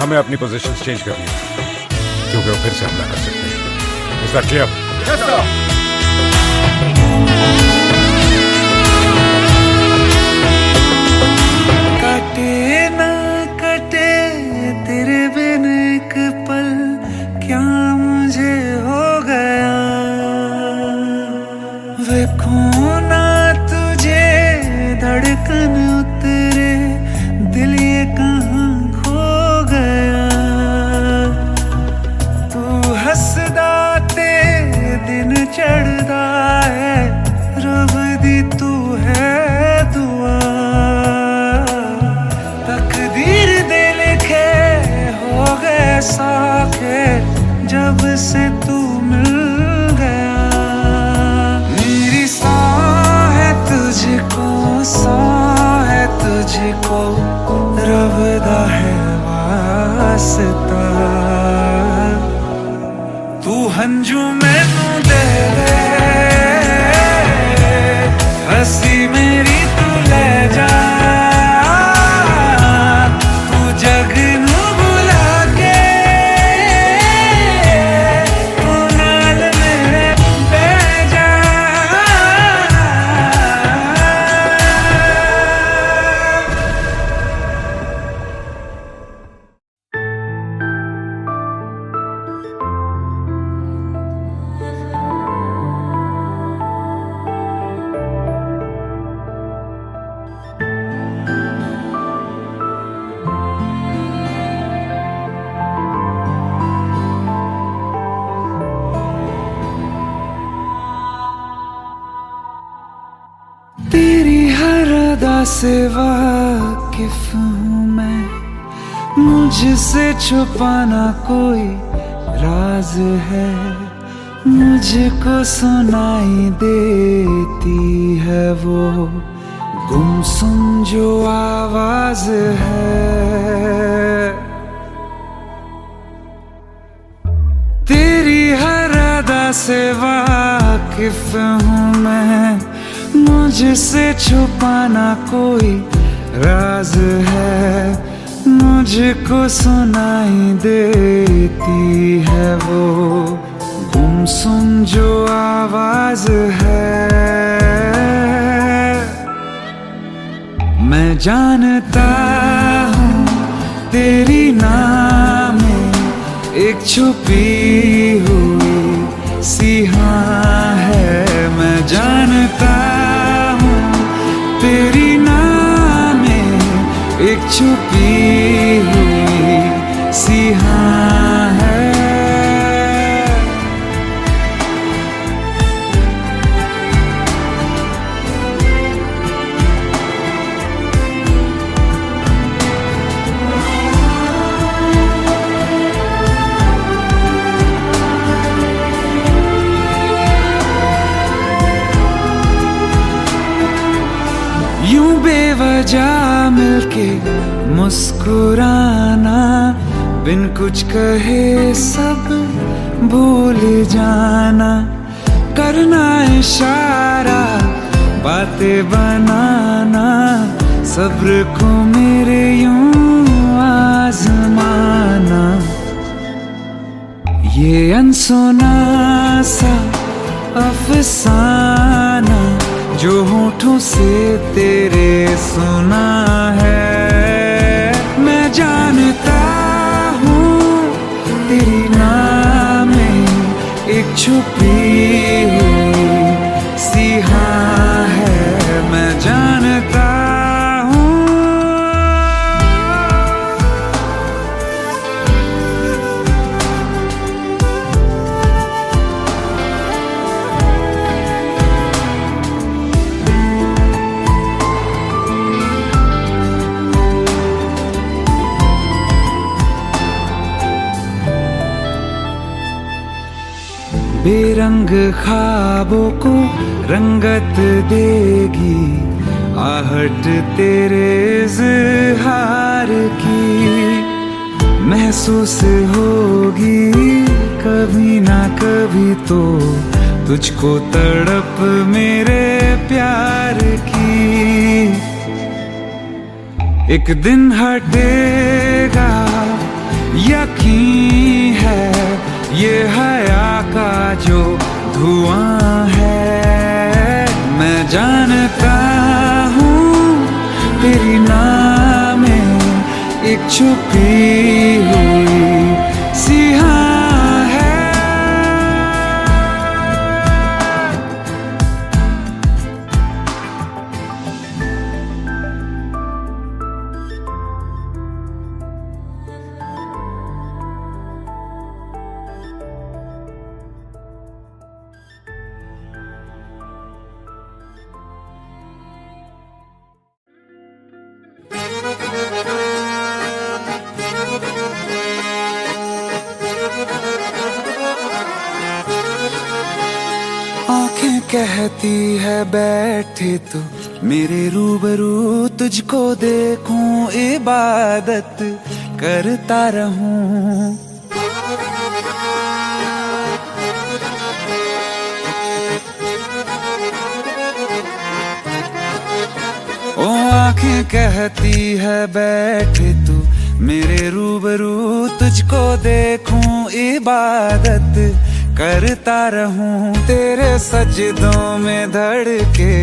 हमें अपनी पोजीशंस चेंज करनी है क्योंकि वो फिर से हमला कर सकते हैं। Is that clear? Yes, sir. कटे ना कटे तेरे बिन एक पल क्या मुझे हो गया। देखो ना तुझे धड़कन उतरे दिल ये कहाँ खो गया। तू हंसदा दिन चढ़दा है रब दी तू है दुआ। तकदीर दे लिखे हो गए साखे जब से तू मिल गया। मेरी सांस है तुझको सांस है तुझको रब दा है वास्ता। तू हंजू मैनू दे दे हसी मेरी तू ले जा। तू जग नू बुला के तू नाल मेरे बह जा। तेरी हर अदा से वाकिफ हूँ मैं। मुझसे छुपाना कोई राज है। मुझको सुनाई देती है वो गुमसुम जो आवाज है। से वाकिफ हूँ मैं, मुझसे छुपाना कोई राज है, मुझको सुनाई देती है वो गुमसुम जो आवाज है। मैं जानता हूँ तेरी नाम में एक छुपी हुई सिहा है। मैं जानता हूँ तेरी नाम में एक छुपी हुई सिहा है। यूं बेवजह मिलके मुस्कुराना, बिन कुछ कहे सब भूल जाना, करना इशारा बातें बनाना, सब्र को मेरे यूं आजमाना। ये अनसुना सा अफसाना जो होठों से तेरे सुना है। मैं जानता हूँ तेरी नाम में एक छुपी हुई सिहा है। मैं जानता हूँ। बेरंग ख्वाबों को रंगत देगी आहट तेरे इज़हार की, महसूस होगी कभी ना कभी तो तुझको तड़प मेरे प्यार की। एक दिन हटेगा यकीन है, ये हया का जो धुआं है। मैं जानता हूँ तेरी नाम में एक छुपी हुई सिहा है। आंखें कहती है बैठे तू मेरे रूबरू, तुझको देखूं इबादत करता रहूं। ओ आंखें कहती है बैठे तू मेरे रूबरू, तुझको देखूं इबादत करता रहूं। तेरे सजदों में धड़के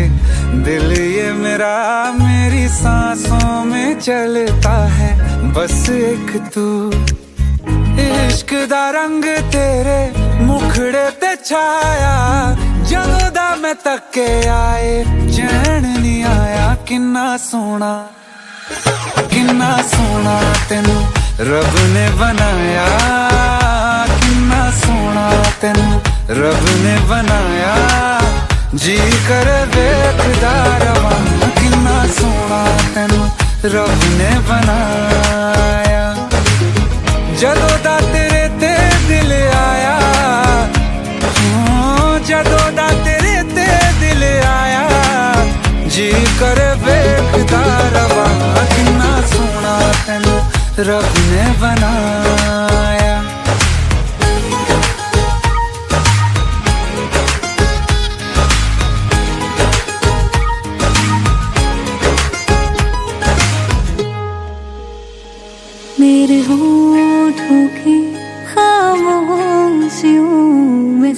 दिल ये मेरा, मेरी सांसों में चलता है बस एक तू। इश्क दा रंग तेरे मुखड़े ते छाया, ਜਦੋਂ ਦਾ मैं तके आए चैन नहीं आया। किन्ना सोना तेनू रब ने बनाया, किन्ना सोना तेनू रब ने बनाया। जी कर वेखदा रवां, किन्ना सोना तेनू रब ने बनाया। जदों दा तेरे ते दिल आया, जदों दा तेरे ते दिल आया। जी कर वेखदा रवां, किन्ना सोना तेनू रब ने बनाया।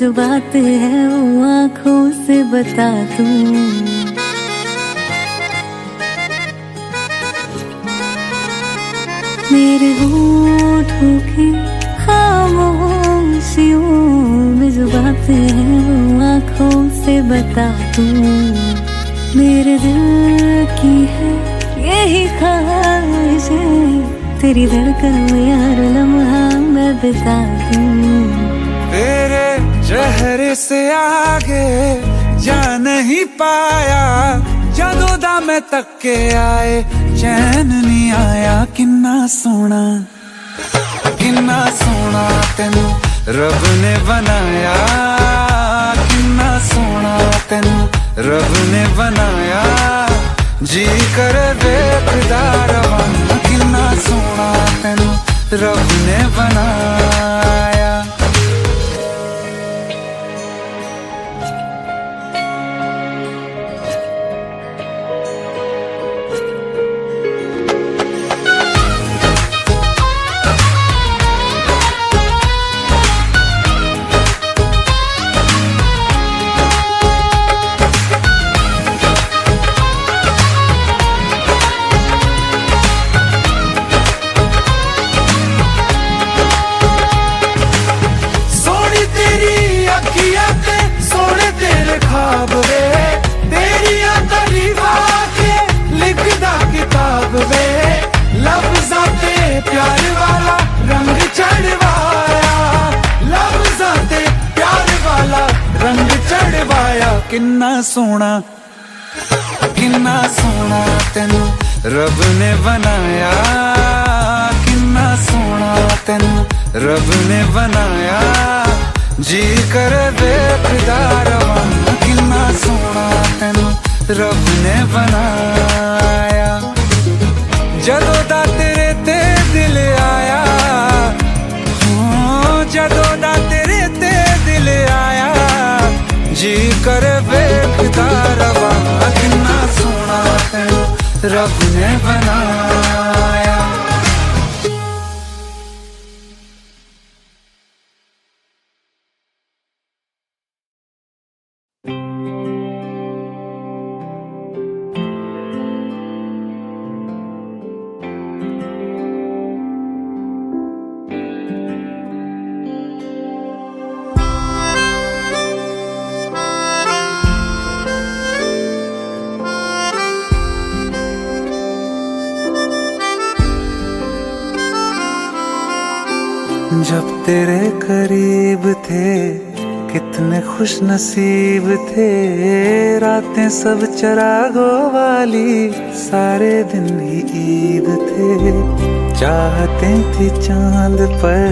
जो बात है वो आंखों से बता दूं। मेरे होठों की खामोशियों में जो बात है वो आंखों से बता दूं। मेरे दिल की है यही ख्वाहिशें, तेरी धड़कन में हर लम्हा मैं बिता दूं। तेरे चेहरे से आगे जा नहीं पाया, ਜਦੋਂ ਦਾ मैं तक के आए चैन नहीं आया। किन्ना सोना तेनू रब ने बनाया, किन्ना सोना तेनू रब ने बनाया। जी कर वेखदा रवां, किन्ना सोना तेनू रब ने बनाया। किन्ना सोना तेनू रब ने बनाया, किन्ना सोना तेनू रब ने बनाया। जी कर वेखदा रवां, किन्ना सोना तेनू रब ने बनाया। जदों दा तेरे ते दिल आया, जदों दा तेरे ते दिल आया। जी कर वेखदा रवां, किन्ना सोना तेनू रब ने बनाया। जब तेरे करीब थे कितने खुश नसीब थे, रातें सब चरागों वाली सारे दिन ही ईद थे। चाहते थी चांद पर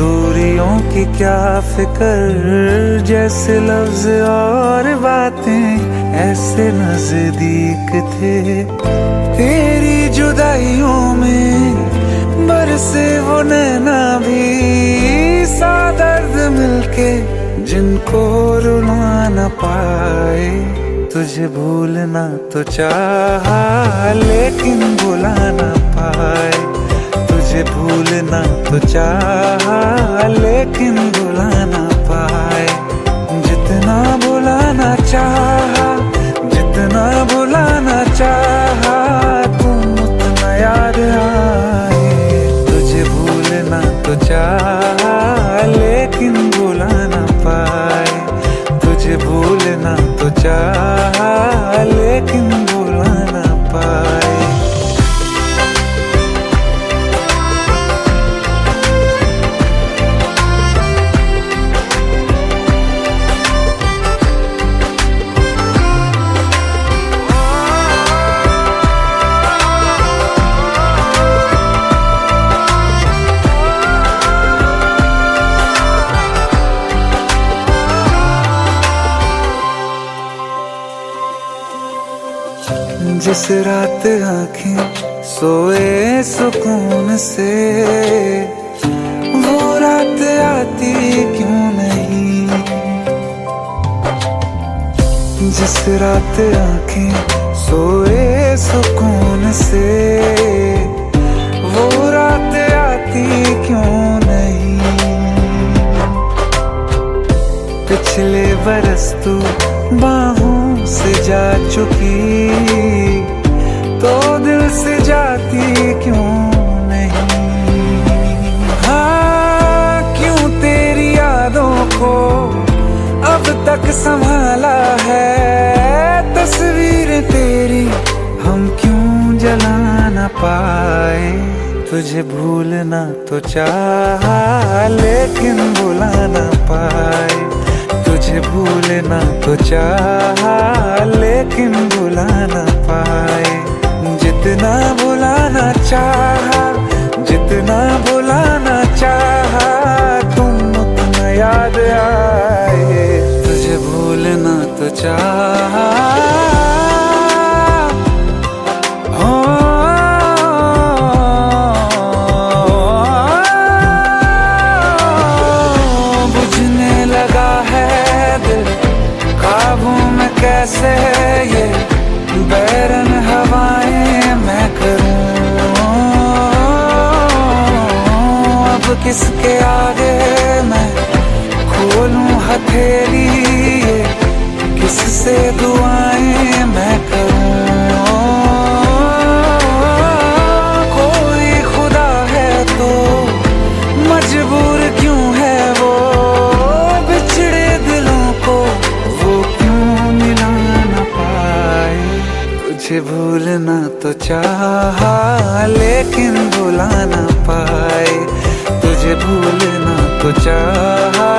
दूरियों की क्या फिक्र, जैसे लफ्ज और बातें ऐसे नजदीक थे। तेरी जुदाइयों में बरसे वो नैना भी सा दर्द मिलके जिनको रुला न पाए। तुझे भूलना तो चाहा लेकिन भुला न पाए, तुझे भूलना तो चाहा लेकिन भुला न पाए। जितना भुलाना चाहा, जितना भुलाना चाहा, तुम उतना याद आए। तो चाहा लेकिन भुला न पाए, तुझे भूलना तो चाहा लेकिन भुला न पाए। जिस रात आँखें सोए सुकून से, वो रात आती क्यों नहीं। जिस रात आँखें सोए सुकून से, वो रात आती क्यों नहीं। तुझे भूलना तो चाहा लेकिन भुला ना पाए, तुझे भूलना तो चाहा लेकिन भुला ना पाए। जितना भुलाना चाहा, जितना भुलाना चाहा, तुम उतना याद आए। तुझे भूलना तो चाहा, बुझने लगा है दिल काबू में कैसे ये बैरन हवाएं मैं करूं। अब किसके आगे मैं खोलूं हथेली, ये किससे दुआएं मैं करूं। कोई खुदा है तो मजबूर क्यों है वो, बिछड़े दिलों को वो क्यों मिला ना पाए। तुझे भूलना तो चाहा लेकिन भुला ना पाए, तुझे भूलना तो चाहा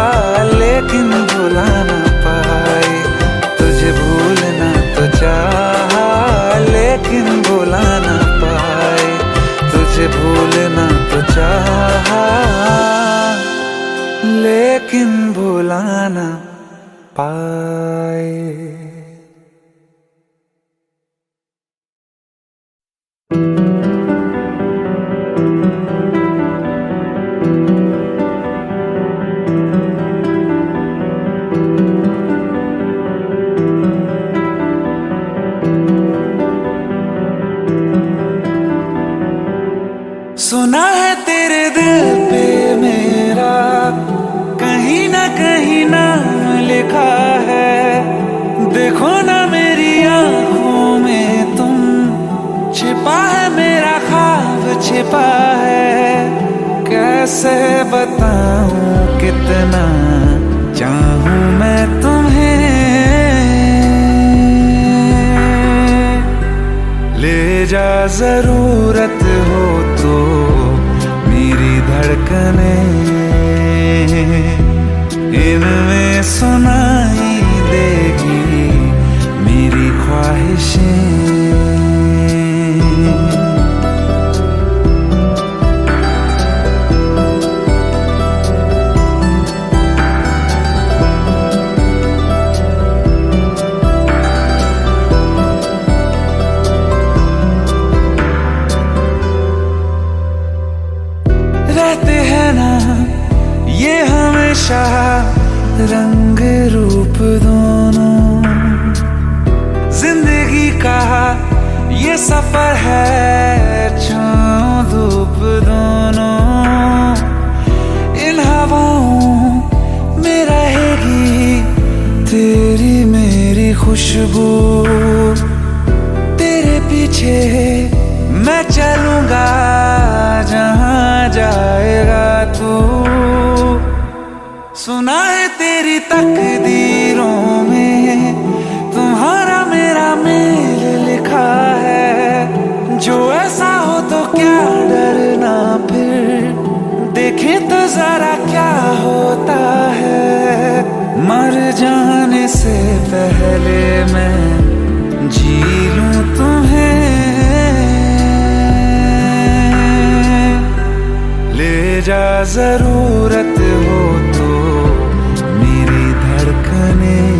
लेकिन भुला ना पाए। तुझे भूलना तो चाहा लेकिन भुला ना पाए, तुझे भूलना तो चाहा लेकिन भुला ना पाए। सुना है तेरे दिल पे मेरा कहीं ना कहीं नाम लिखा है। देखो ना मेरी आंखों में तुम, छिपा है मेरा ख्वाब छिपा है। कैसे बताऊं कितना चाहूं मैं तुम्हें, ले जा जरूरत हो तो मेरी धड़कनें, इनमें सुनाई देगी मेरी ख्वाहिशें। रहते हैं ना ये हमेशा रंग रूप दोनों, जिंदगी का ये सफर है छाँव धूप दोनों। इन हवाओं में रहेगी तेरी मेरी खुशबू, तेरे पीछे मैं चलूंगा जहां जाएगा तू। सुना है तेरी तकदीरों में तुम्हारा मेरा मेल लिखा है। जो ऐसा हो तो क्या डरना, फिर देखे तो जरा क्या होता है। मर जाने से पहले मैं जी लूं तुम्हें, ले जा जरूरत हो तो मेरी धड़कनें,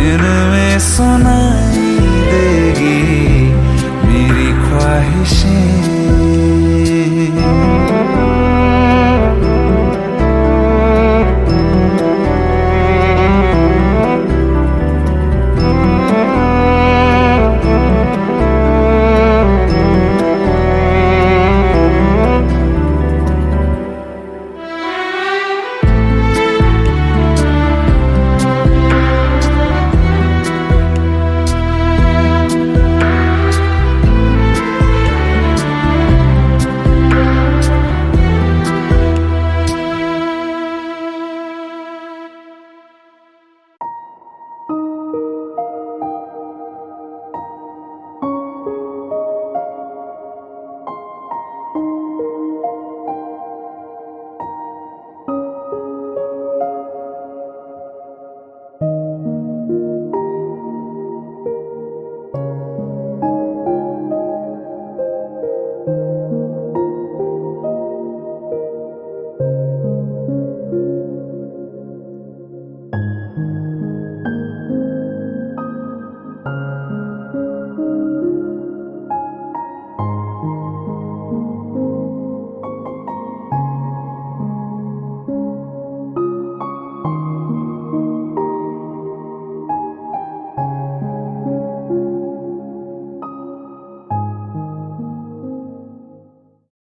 इनमें सुनाई